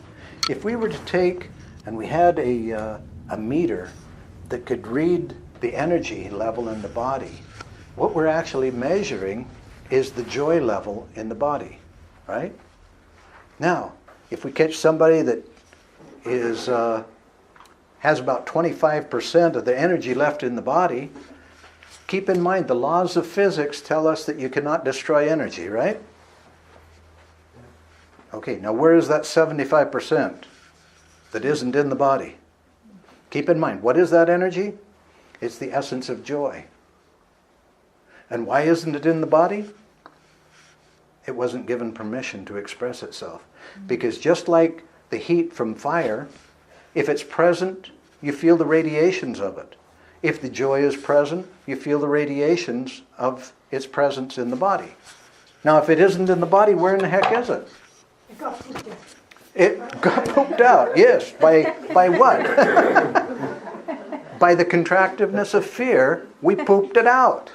if we were to take, and we had a meter that could read the energy level in the body, what we're actually measuring is the joy level in the body, right? Now, if we catch somebody that has about 25% of the energy left in the body, keep in mind the laws of physics tell us that you cannot destroy energy, right? Okay, now where is that 75% that isn't in the body? Keep in mind, what is that energy? It's the essence of joy. And why isn't it in the body? It wasn't given permission to express itself. Because just like the heat from fire, if it's present, you feel the radiations of it. If the joy is present, you feel the radiations of its presence in the body. Now, if it isn't in the body, where in the heck is it? It got pooped out. It got pooped out, yes. By what? By the contractiveness of fear, we pooped it out.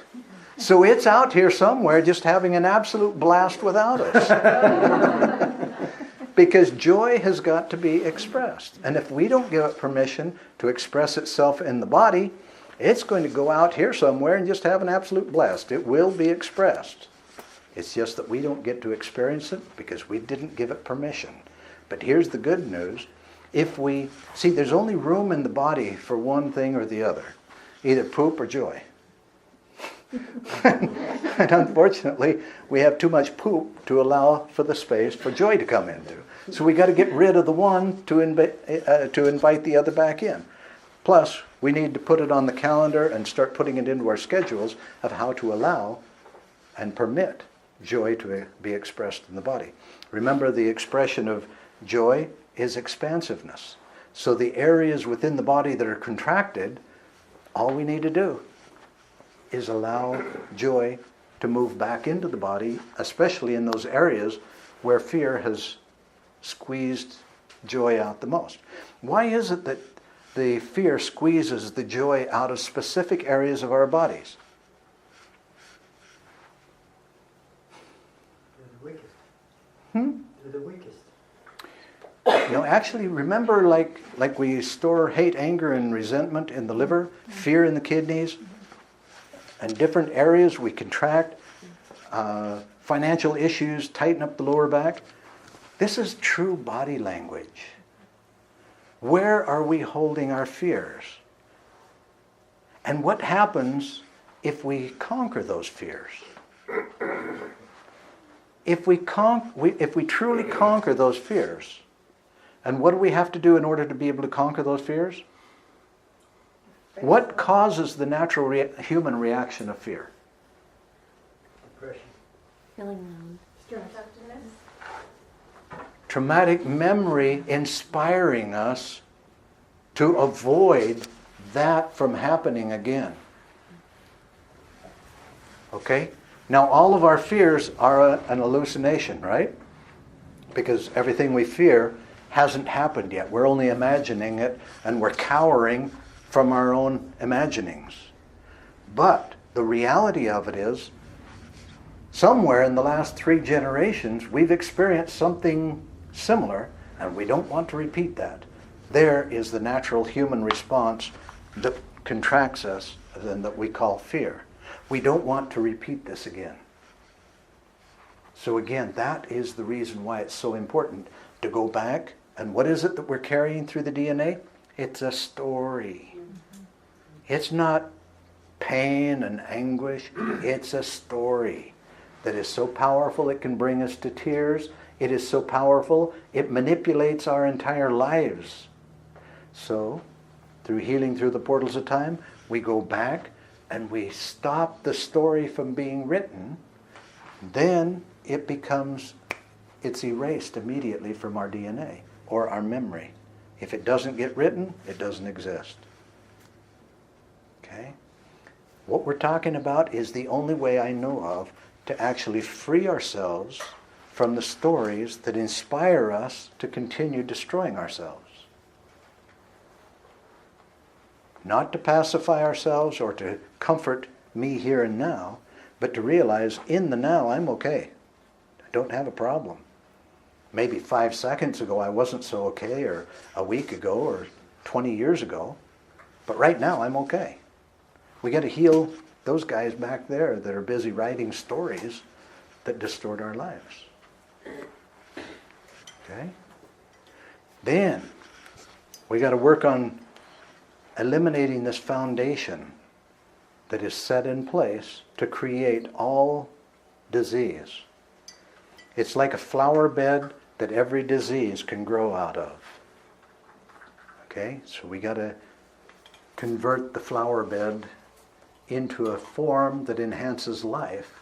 So it's out here somewhere just having an absolute blast without us. Because joy has got to be expressed. And if we don't give it permission to express itself in the body, it's going to go out here somewhere and just have an absolute blast. It will be expressed. It's just that we don't get to experience it because we didn't give it permission. But here's the good news. if we see, there's only room in the body for one thing or the other, either poop or joy. And unfortunately, we have too much poop to allow for the space for joy to come into. So we got to get rid of the one to invite the other back in. Plus, we need to put it on the calendar and start putting it into our schedules of how to allow and permit joy to be expressed in the body. Remember, the expression of joy is expansiveness. So the areas within the body that are contracted, all we need to do is allow joy to move back into the body, especially in those areas where fear has squeezed joy out the most. Why is it that the fear squeezes the joy out of specific areas of our bodies? They're the weakest. Hmm? They're the weakest. Actually, remember like we store hate, anger, and resentment in the liver, fear in the kidneys, and different areas we contract, financial issues tighten up the lower back. This is true body language. Where are we holding our fears? And what happens if we conquer those fears? If we truly conquer those fears, and what do we have to do in order to be able to conquer those fears? What causes the natural human reaction of fear? Depression. Feeling loud. Traumatic memory inspiring us to avoid that from happening again. Okay? Now all of our fears are an hallucination, right? Because everything we fear hasn't happened yet. We're only imagining it, and we're cowering from our own imaginings. But the reality of it is, somewhere in the last 3 generations, we've experienced something similar, and we don't want to repeat that. There is the natural human response that contracts us and that we call fear. We don't want to repeat this again. So again, that is the reason why it's so important to go back. And what is it that we're carrying through the DNA? It's a story. It's not pain and anguish. It's a story that is so powerful it can bring us to tears. It is so powerful it manipulates our entire lives. So, through healing through the portals of time, we go back and we stop the story from being written. Then it's erased immediately from our DNA or our memory. If it doesn't get written, it doesn't exist. Okay? What we're talking about is the only way I know of to actually free ourselves from the stories that inspire us to continue destroying ourselves. Not to pacify ourselves or to comfort me here and now, but to realize in the now I'm okay. I don't have a problem. Maybe 5 seconds ago I wasn't so okay, or a week ago, or 20 years ago. But right now I'm okay. We got to heal those guys back there that are busy writing stories that distort our lives. Okay? Then we got to work on eliminating this foundation that is set in place to create all disease. It's like a flower bed that every disease can grow out of. Okay? So we got to convert the flower bed into a form that enhances life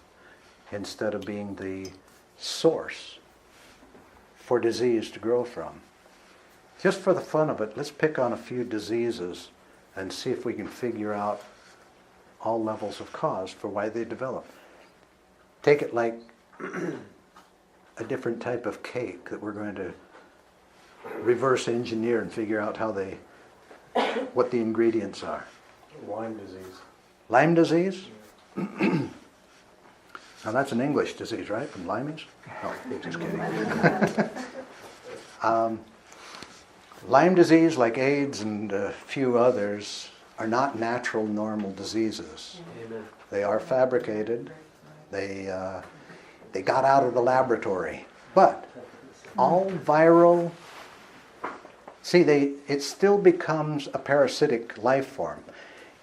instead of being the source for disease to grow from. Just for the fun of it, let's pick on a few diseases and see if we can figure out all levels of cause for why they develop. Take it like a different type of cake that we're going to reverse engineer and figure out what the ingredients are. Lyme disease. Lyme disease? Now that's an English disease, right? From limeys? Oh, just kidding. Lyme disease, like AIDS and a few others, are not natural, normal diseases. Amen. They are fabricated. They got out of the laboratory. But all viral See, it still becomes a parasitic life form.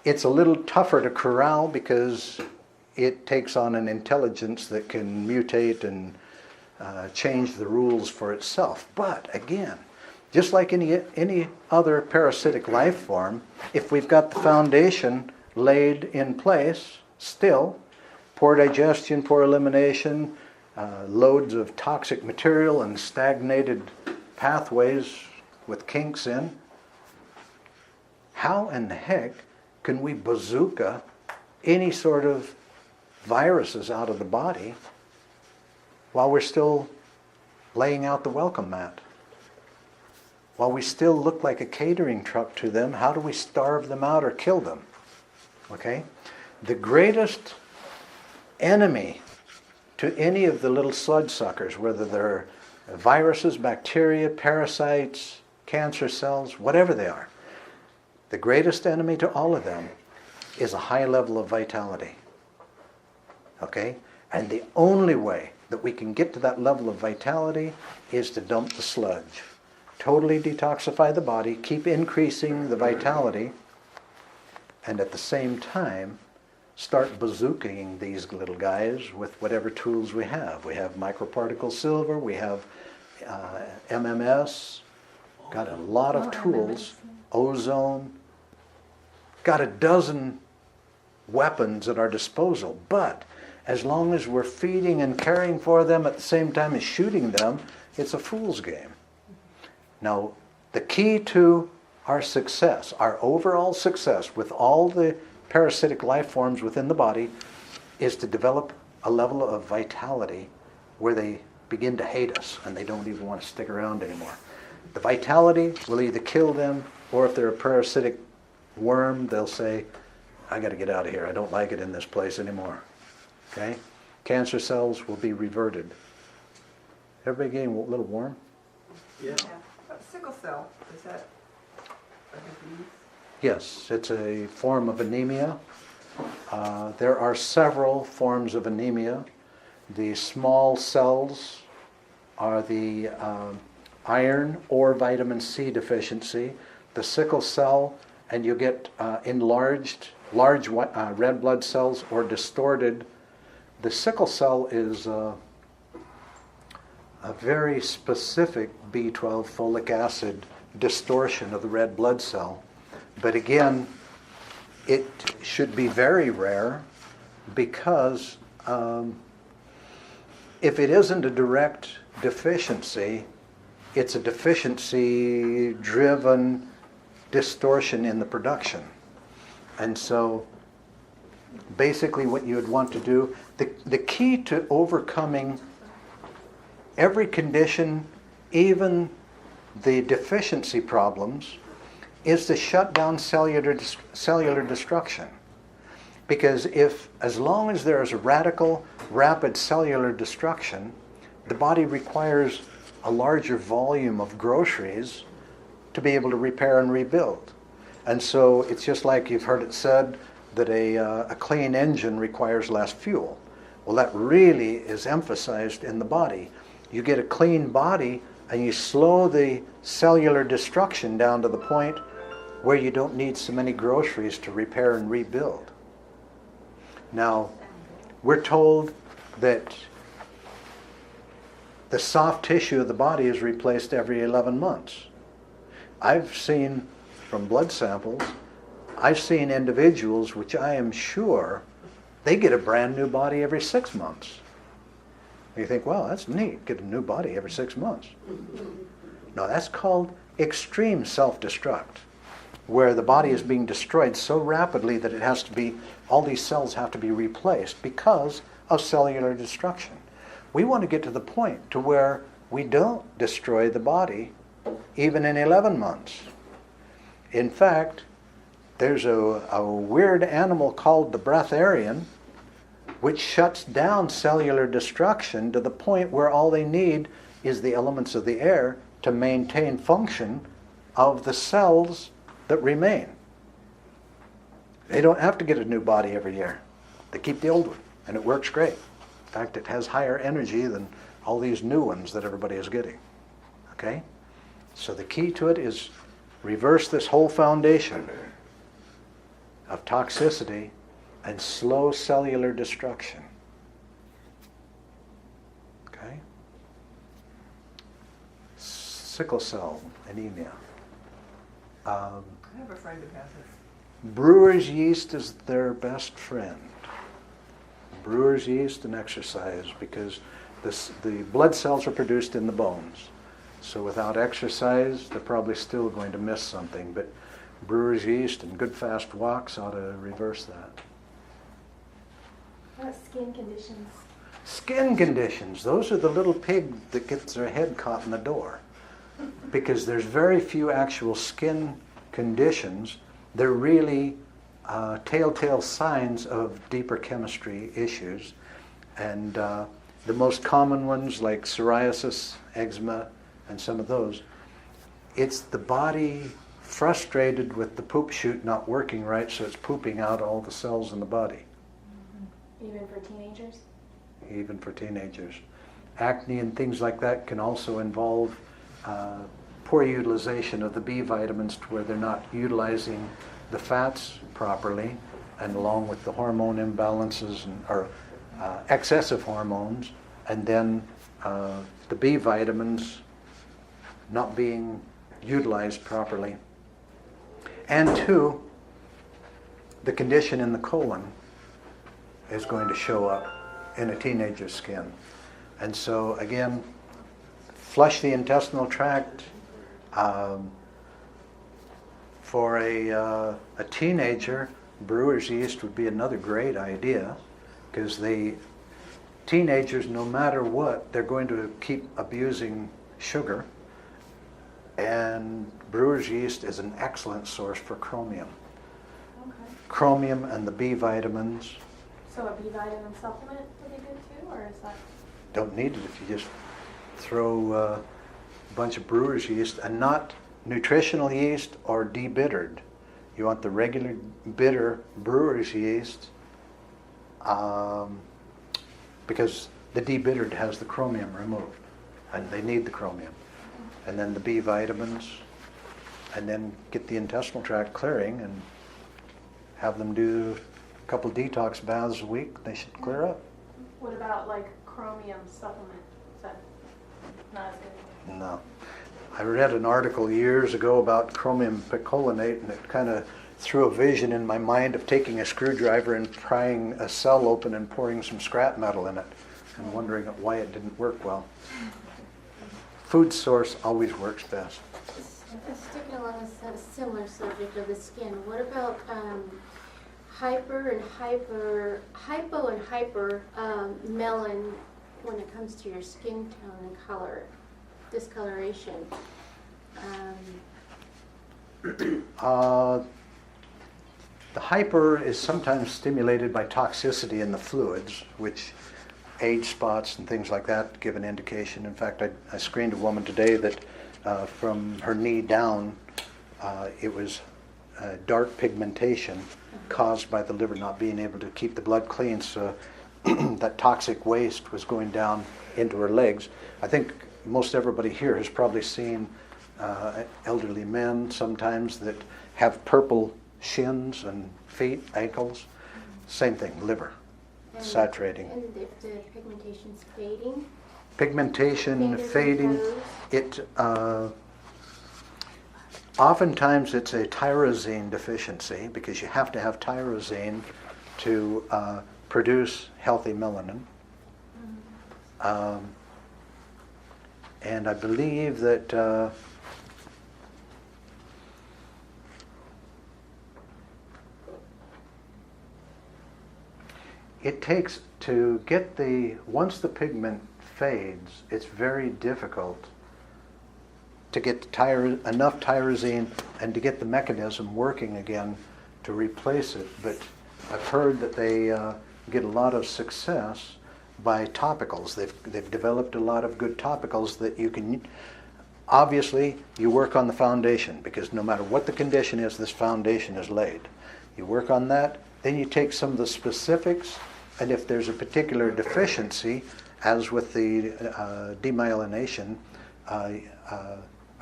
It's a little tougher to corral because it takes on an intelligence that can mutate and change the rules for itself. But again, just like any other parasitic life form, if we've got the foundation laid in place, still, poor digestion, poor elimination, loads of toxic material and stagnated pathways with kinks in, how in the heck can we bazooka any sort of viruses out of the body while we're still laying out the welcome mat? While we still look like a catering truck to them, how do we starve them out or kill them? Okay? The greatest enemy to any of the little sludge suckers, whether they're viruses, bacteria, parasites, cancer cells, whatever they are, the greatest enemy to all of them is a high level of vitality. Okay? And the only way that we can get to that level of vitality is to dump the sludge. Totally detoxify the body, keep increasing the vitality, and at the same time, start bazooking these little guys with whatever tools we have. We have microparticle silver, we have MMS, got a lot of tools, ozone, got a dozen weapons at our disposal. But as long as we're feeding and caring for them at the same time as shooting them, it's a fool's game. Now, the key to our success, our overall success with all the parasitic life forms within the body, is to develop a level of vitality where they begin to hate us and they don't even want to stick around anymore. The vitality will either kill them, or if they're a parasitic worm, they'll say, I got to get out of here. I don't like it in this place anymore. Okay? Cancer cells will be reverted. Everybody getting a little warm? Yeah. Sickle cell, is that a disease? Yes, it's a form of anemia. There are several forms of anemia. The small cells are the iron or vitamin C deficiency. The sickle cell, and you get enlarged, large red blood cells or distorted. The sickle cell is a very specific B12 folic acid distortion of the red blood cell. But again, it should be very rare because if it isn't a direct deficiency, it's a deficiency-driven distortion in the production. And so basically what you would want to do, the key to overcoming every condition, even the deficiency problems, is to shut down cellular destruction. Because as long as there is a radical, rapid cellular destruction, the body requires a larger volume of groceries to be able to repair and rebuild. And so it's just like you've heard it said that a clean engine requires less fuel. Well, that really is emphasized in the body. You get a clean body and you slow the cellular destruction down to the point where you don't need so many groceries to repair and rebuild. Now, we're told that the soft tissue of the body is replaced every 11 months. I've seen from blood samples, I've seen individuals which I am sure they get a brand new body every 6 months. You think, wow, that's neat, get a new body every 6 months. No, that's called extreme self-destruct, where the body is being destroyed so rapidly that it has to be, all these cells have to be replaced because of cellular destruction. We want to get to the point to where we don't destroy the body even in 11 months. In fact, there's a weird animal called the breatharian, which shuts down cellular destruction to the point where all they need is the elements of the air to maintain function of the cells that remain. They don't have to get a new body every year. They keep the old one, and it works great. In fact, it has higher energy than all these new ones that everybody is getting. Okay? So the key to it is reverse this whole foundation of toxicity and slow cellular destruction. Okay? Sickle cell anemia. I have a friend who has it. Brewer's yeast is their best friend. Brewer's yeast and exercise, because the blood cells are produced in the bones. So without exercise, they're probably still going to miss something. But brewer's yeast and good fast walks ought to reverse that. What skin conditions? Skin conditions. Those are the little pig that gets their head caught in the door. Because there's very few actual skin conditions. They're really telltale signs of deeper chemistry issues. And the most common ones, like psoriasis, eczema, and some of those, it's the body frustrated with the poop chute not working right, so it's pooping out all the cells in the body. Even for teenagers? Even for teenagers. Acne and things like that can also involve poor utilization of the B vitamins, to where they're not utilizing the fats properly, and along with the hormone imbalances or excessive hormones, and then the B vitamins not being utilized properly. And two, the condition in the colon is going to show up in a teenager's skin. And so again, flush the intestinal tract. For a teenager, brewer's yeast would be another great idea, because teenagers, no matter what, they're going to keep abusing sugar, and brewer's yeast is an excellent source for chromium. Okay. Chromium and the B vitamins. So a B vitamin supplement would be good too, or is that? Don't need it if you just throw a bunch of brewer's yeast, and not nutritional yeast or debittered. You want the regular bitter brewer's yeast, because the debittered has the chromium removed, and they need the chromium. And then the B vitamins, and then get the intestinal tract clearing, and have them do a couple detox baths a week. They should clear up. What about like chromium supplement? Is that not as good? No. I read an article years ago about chromium picolinate, and it kind of threw a vision in my mind of taking a screwdriver and prying a cell open and pouring some scrap metal in it, and wondering why it didn't work well. Food source always works best. Sticking along a similar subject of the skin, what about hypo and hyper melon when it comes to your skin tone and color, discoloration? The hyper is sometimes stimulated by toxicity in the fluids, which age spots and things like that give an indication. In fact, I screened a woman today that from her knee down, it was dark pigmentation caused by the liver not being able to keep the blood clean, so that toxic waste was going down into her legs. I think most everybody here has probably seen elderly men sometimes that have purple shins and feet, ankles. Same thing, liver. And Saturating. And if the pigmentation's fading? Pigmentation Fingers and fading. toes? It oftentimes it's a tyrosine deficiency, because you have to have tyrosine to produce healthy melanin. And I believe that it takes to get once the pigment fades, it's very difficult to get enough tyrosine and to get the mechanism working again to replace it. But I've heard that they get a lot of success by topicals. They've developed a lot of good topicals that you can. Obviously, you work on the foundation, because no matter what the condition is, this foundation is laid. You work on that, then you take some of the specifics, and if there's a particular deficiency, as with the demyelination,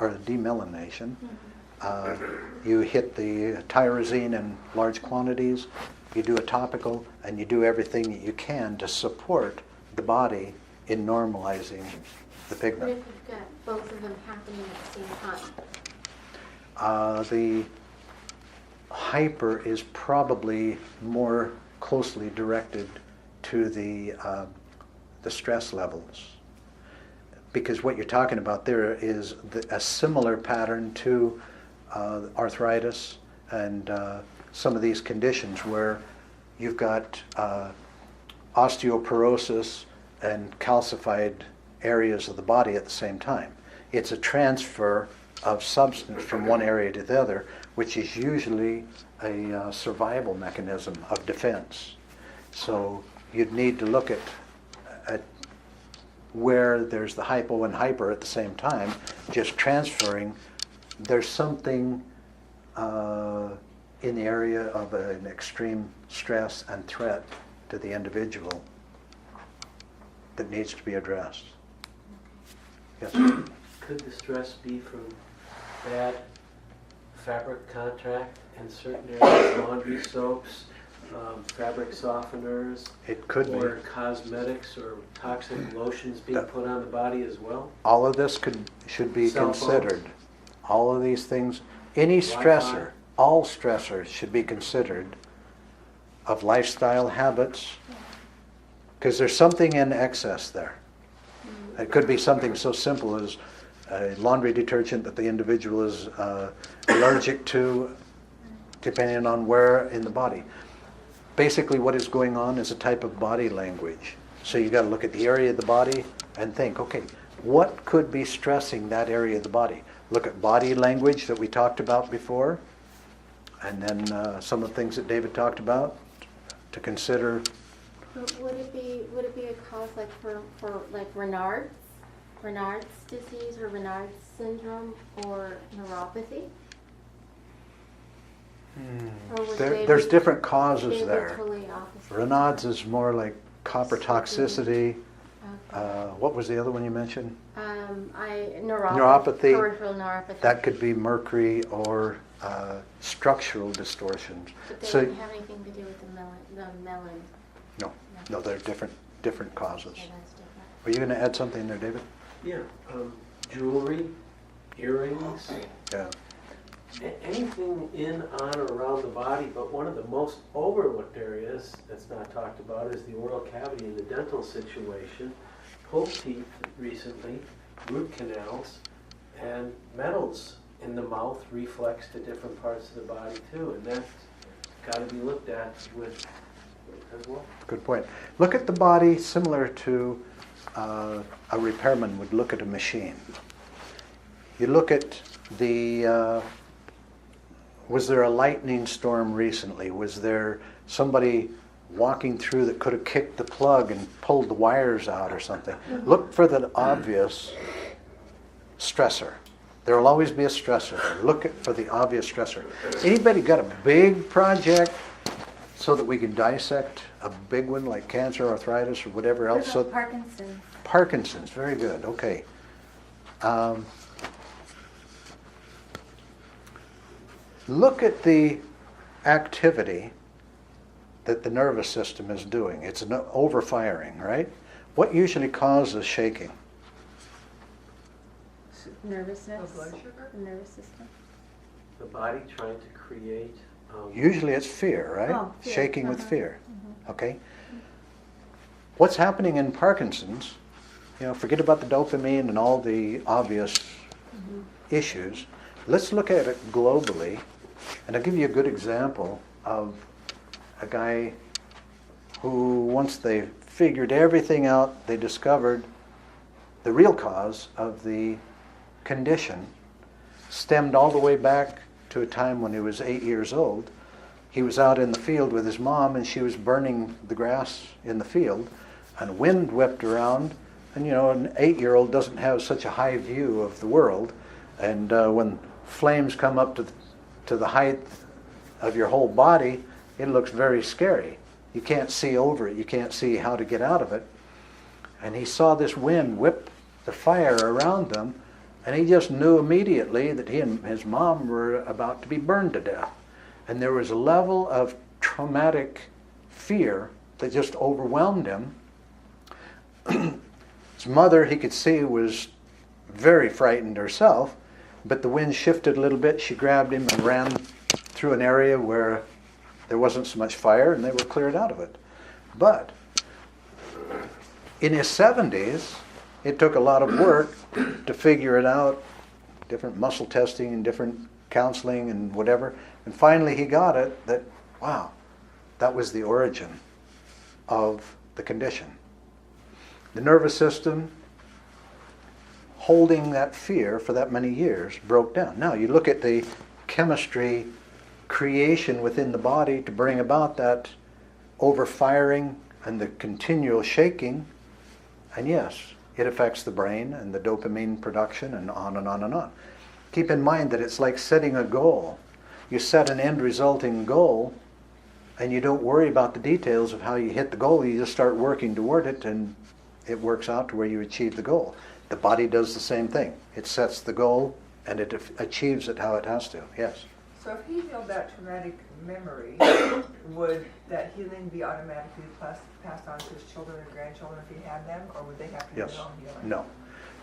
or demyelination. You hit the tyrosine in large quantities, you do a topical, and you do everything that you can to support the body in normalizing the What pigment. if you've got both of them happening at the same time? The hyper is probably more closely directed to the stress levels, because what you're talking about there is a similar pattern to arthritis and some of these conditions where you've got osteoporosis and calcified areas of the body at the same time. It's a transfer of substance from one area to the other, which is usually a survival mechanism of defense. So you'd need to look at where there's the hypo and hyper at the same time, just transferring. There's something in the area of an extreme stress and threat to the individual that needs to be addressed. Yes? Could the stress be from bad fabric contact in certain areas, laundry soaps, fabric softeners, It could be. or cosmetics or toxic lotions being put on the body as well? All of this should be Cell phones. considered. All of these things, any stressor, all stressors should be considered, of lifestyle habits, because there's something in excess there. It could be something so simple as a laundry detergent that the individual is allergic to, depending on where in the body. Basically what is going on is a type of body language. So you got to look at the area of the body and think, okay, what could be stressing that area of the body? Look at body language that we talked about before, and then some of the things that David talked about to consider. But would it be a cause like for like Raynaud's disease or Raynaud's syndrome or neuropathy? Or was There's different causes they were there. totally opposite? Raynaud's is more like copper toxicity. Okay. What was the other one you mentioned? Neuropathy. Peripheral neuropathy. That could be mercury or structural distortions. But they So don't have anything to do with the melon. no, they're different causes. Okay, that's different. Were you going to add something there, David? Yeah, jewelry, earrings, Yeah. anything in, on, or around the body, but one of the most overlooked areas that's not talked about is the oral cavity in the dental situation, pulled teeth recently, root canals, and metals in the mouth reflex to different parts of the body too, and that's got to be looked at with as well. Good point. Look at the body similar to a repairman would look at a machine. You look at was there a lightning storm recently? Was there somebody walking through that could have kicked the plug and pulled the wires out or something? Look for the obvious stressor. There will always be a stressor. Look for the obvious stressor. Anybody got a big project so that we can dissect a big one like cancer, arthritis, or whatever else? So Parkinson's. Parkinson's, very good. Okay. Look at the activity that the nervous system is doing. It's an overfiring, right? What usually causes shaking? Of Nervousness. blood sugar? The nervous system. The body trying to create Usually it's fear, right? Oh, fear. Shaking with Uh-huh. fear. Okay? What's happening in Parkinson's, forget about the dopamine and all the obvious issues. Let's look at it globally, and I'll give you a good example of a guy who, once they figured everything out, they discovered the real cause of the condition stemmed all the way back to a time when he was 8 years old. He was out in the field with his mom, and she was burning the grass in the field, and wind whipped around, and an 8-year-old doesn't have such a high view of the world, and when flames come up to the height of your whole body, it looks very scary. You can't see over it. You can't see how to get out of it. And he saw this wind whip the fire around them, And he just knew immediately that he and his mom were about to be burned to death. And there was a level of traumatic fear that just overwhelmed him. His mother, he could see, was very frightened herself, but the wind shifted a little bit. She grabbed him and ran through an area where there wasn't so much fire, and they were cleared out of it. But in his 70s, it took a lot of work to figure it out, different muscle testing and different counseling and whatever. And finally he got it that, wow, that was the origin of the condition. The nervous system, holding that fear for that many years, broke down. Now you look at the chemistry creation within the body to bring about that overfiring and the continual shaking, and yes, it affects the brain and the dopamine production and on and on and on. Keep in mind that it's like setting a goal. You set an end resulting goal and you don't worry about the details of how you hit the goal. You just start working toward it and it works out to where you achieve the goal. The body does the same thing. It sets the goal and it achieves it how it has to. Yes? So if he healed that traumatic memory, would that healing be automatically passed on to his children or grandchildren if he had them, or would they have to do Yes. their own healing? No.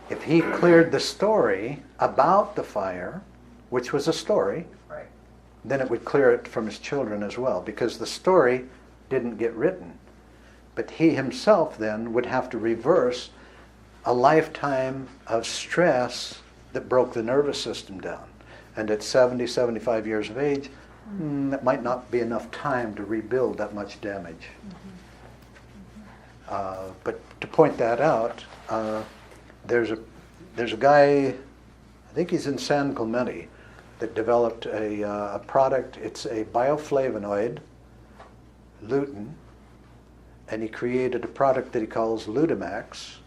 If he cleared the story about the fire, which was a story, Right. then it would clear it from his children as well, because the story didn't get written. But he himself then would have to reverse a lifetime of stress that broke the nervous system down. And at 70, 75 years of age, that might not be enough time to rebuild that much damage. But to point that out, there's a guy, I think he's in San Clemente, that developed a product. It's a bioflavonoid, lutein, and he created a product that he calls Lutamax.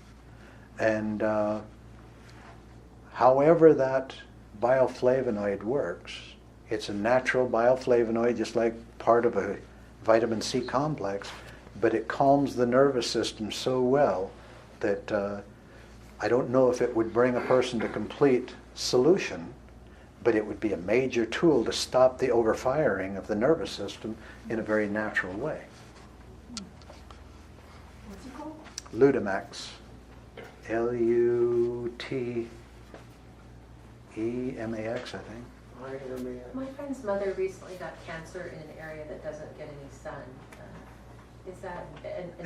And however that bioflavonoid works, it's a natural bioflavonoid, just like part of a vitamin C complex, but it calms the nervous system so well that I don't know if it would bring a person to complete solution, but it would be a major tool to stop the overfiring of the nervous system in a very natural way. What's it called? Lutamax. Lutemax, I think. My friend's mother recently got cancer in an area that doesn't get any sun. Is that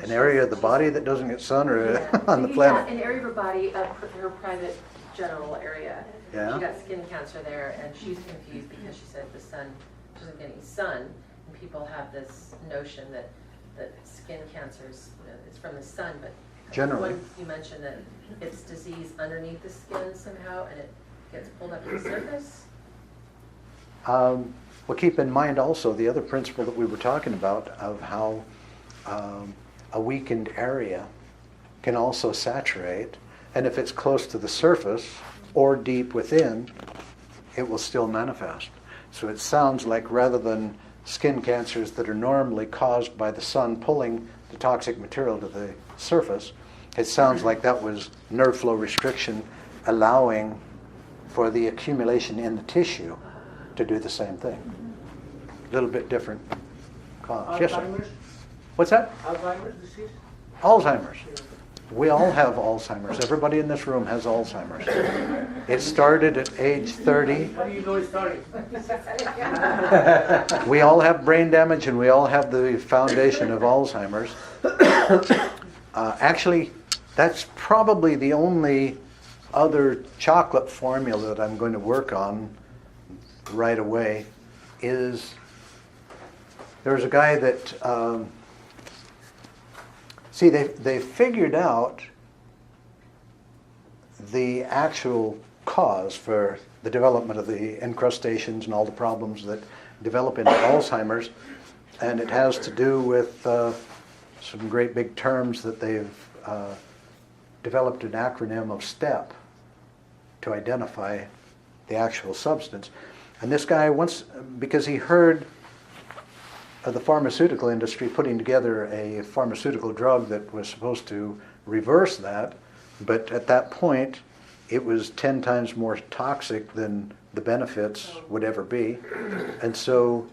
An area of the body that doesn't get sun, or yeah. on the planet? Yeah, an area of her body, her private genital area. Yeah. She got skin cancer there, and she's confused because she said the sun doesn't get any sun, and people have this notion that skin cancers, it's from the sun, but Generally. One, you mentioned that it's disease underneath the skin somehow, and it gets pulled up to the surface. Well, keep in mind also the other principle that we were talking about of how a weakened area can also saturate, and if it's close to the surface or deep within, it will still manifest. So it sounds like rather than skin cancers that are normally caused by the sun pulling the toxic material to the surface, it sounds like that was nerve flow restriction allowing for the accumulation in the tissue to do the same thing. A little bit different cause. Yes, sir. Alzheimer's? What's that? Alzheimer's disease? Alzheimer's. We all have Alzheimer's. Everybody in this room has Alzheimer's. It started at age 30. How do you know it started? We all have brain damage and we all have the foundation of Alzheimer's. Actually, that's probably the only other chocolate formula that I'm going to work on right away. Is there's a guy that see, they figured out the actual cause for the development of the incrustations and all the problems that develop into Alzheimer's, and it has to do with some great big terms that they've developed an acronym of STEP to identify the actual substance. And this guy, once, because he heard of the pharmaceutical industry putting together a pharmaceutical drug that was supposed to reverse that, but at that point it was 10 times more toxic than the benefits would ever be. And so,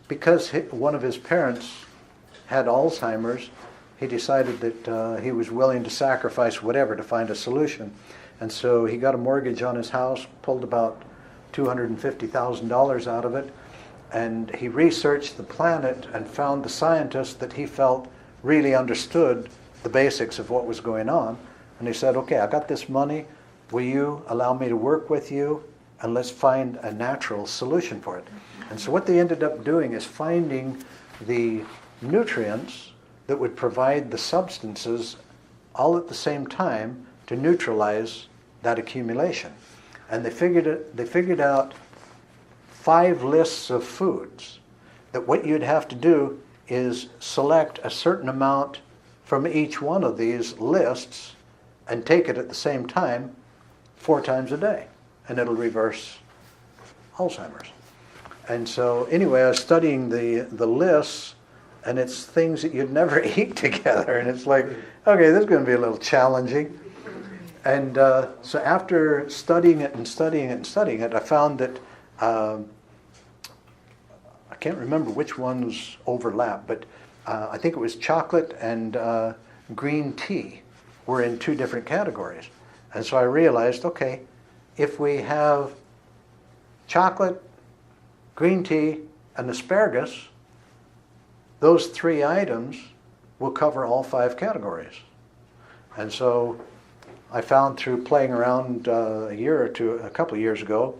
because one of his parents had Alzheimer's, he decided that he was willing to sacrifice whatever to find a solution. And so he got a mortgage on his house, pulled about $250,000 out of it, and he researched the planet and found the scientists that he felt really understood the basics of what was going on. And he said, okay, I got this money. Will you allow me to work with you? And let's find a natural solution for it. And so what they ended up doing is finding the nutrients that would provide the substances all at the same time to neutralize that accumulation. And they figured out 5 lists of foods that what you'd have to do is select a certain amount from each one of these lists and take it at the same time 4 times a day, and it'll reverse Alzheimer's. And so anyway, I was studying the lists, and it's things that you'd never eat together, and it's like, okay, this is going to be a little challenging. And so after studying it and studying it and studying it, I found that I can't remember which ones overlap, but I think it was chocolate and green tea were in 2 different categories. And so I realized, okay, if we have chocolate, green tea, and asparagus, those 3 items will cover all 5 categories. And so I found through playing around a couple of years ago,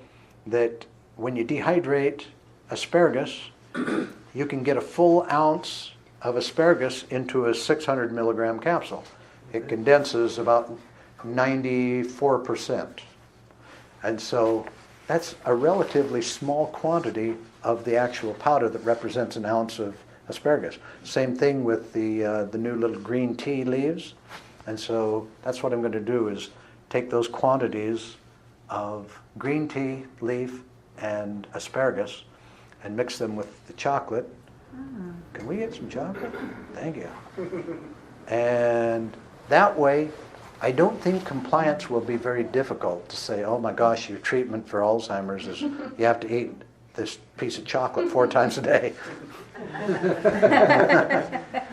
that when you dehydrate asparagus, you can get a full ounce of asparagus into a 600 milligram capsule. It condenses about 94%. And so that's a relatively small quantity of the actual powder that represents an ounce of asparagus. Same thing with the new little green tea leaves. And so that's what I'm going to do, is take those quantities of green tea leaf and asparagus and mix them with the chocolate. Can we get some chocolate? Thank you. And that way, I don't think compliance will be very difficult to say, oh my gosh, your treatment for Alzheimer's is you have to eat this piece of chocolate 4 times a day.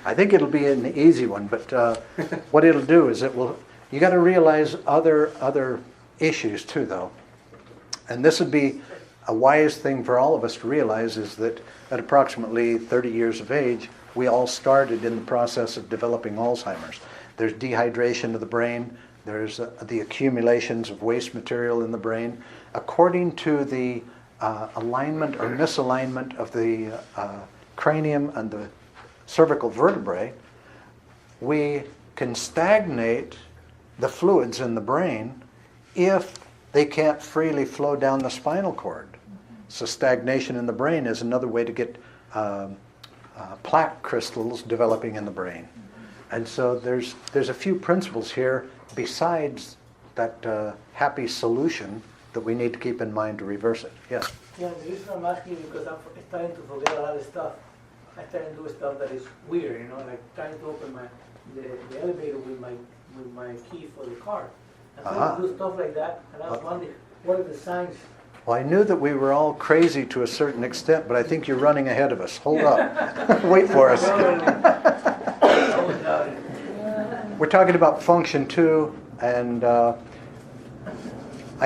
I think it'll be an easy one, but what it'll do is you got to realize other issues too, though. And this would be a wise thing for all of us to realize, is that at approximately 30 years of age, we all started in the process of developing Alzheimer's. There's dehydration of the brain. There's the accumulations of waste material in the brain. According to the alignment or misalignment of the cranium and the cervical vertebrae, we can stagnate the fluids in the brain if they can't freely flow down the spinal cord. So stagnation in the brain is another way to get plaque crystals developing in the brain. And so there's a few principles here besides that happy solution that we need to keep in mind to reverse it. Yes? Yeah, the reason I'm asking is because I'm starting to forget a lot of stuff. I started to do stuff that is weird, like trying to open the elevator with my key for the car. And so I do stuff like that, and I was wondering, what are the signs? Well, I knew that we were all crazy to a certain extent, but I think you're running ahead of us. Hold up. Wait for us. We're talking about function 2, and I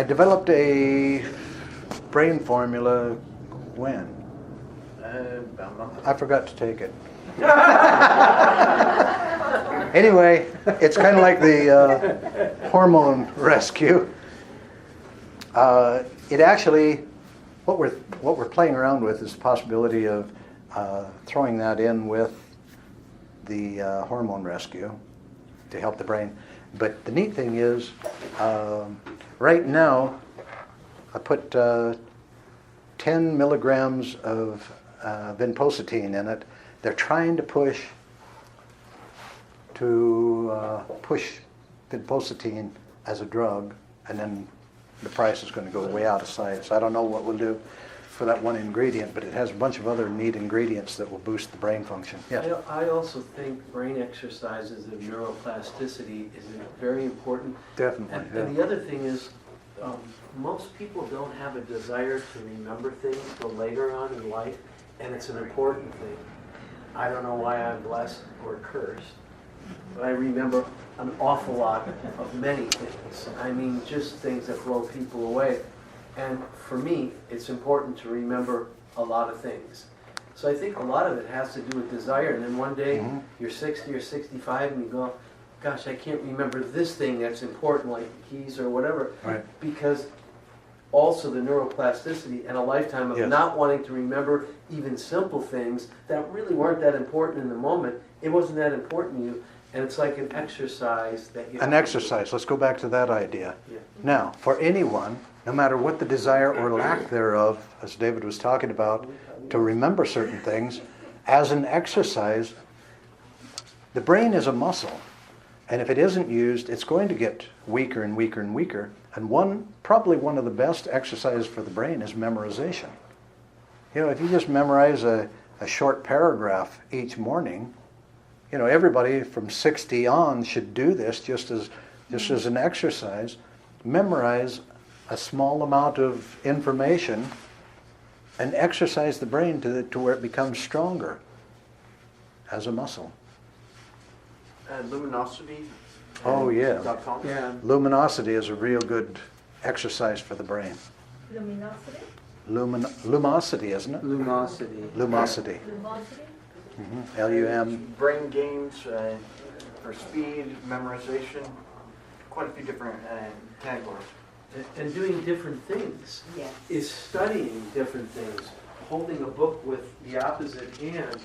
developed a brain formula when? I forgot to take it. Anyway, it's kind of like the hormone rescue. It actually, what we're playing around with is the possibility of throwing that in with the hormone rescue to help the brain. But the neat thing is, right now, I put 10 milligrams of vinpocetine in it. They're trying to push vinpocetine as a drug, and then the price is going to go way out of sight. So I don't know what we'll do. for that one ingredient, but it has a bunch of other neat ingredients that will boost the brain function. Yes. I also think brain exercises of neuroplasticity is very important. Definitely. And the other thing is, most people don't have a desire to remember things till later on in life, and it's an important thing. I don't know why I'm blessed or cursed, but I remember an awful lot of many things. I mean, just things that blow people away. And for me, it's important to remember a lot of things. So I think a lot of it has to do with desire. And then one day you're 60 or 65 and you go, gosh, I can't remember this thing that's important, like the keys or whatever. Right. Because also the neuroplasticity and a lifetime of Yes. not wanting to remember even simple things that really weren't that important in the moment. It wasn't that important to you. And it's like an exercise that you An have to exercise. Let's go back to that idea. do. Yeah. Now, for anyone, no matter what the desire or lack thereof, as David was talking about, to remember certain things, as an exercise, the brain is a muscle. And if it isn't used, it's going to get weaker and weaker and weaker. And probably one of the best exercises for the brain is memorization. You know, if you just memorize a short paragraph each morning, you know, everybody from 60 on should do this just as an exercise. Memorize a small amount of information and exercise the brain to where it becomes stronger as a muscle. Luminosity. Oh, yeah. .com. Yeah. Luminosity is a real good exercise for the brain. Luminosity? Lumosity, isn't it? Lumosity. Lumosity. Lumosity? L-U-M. Brain games for speed, memorization, quite a few different categories. And doing different things Yes. is studying different things. Holding a book with the opposite hand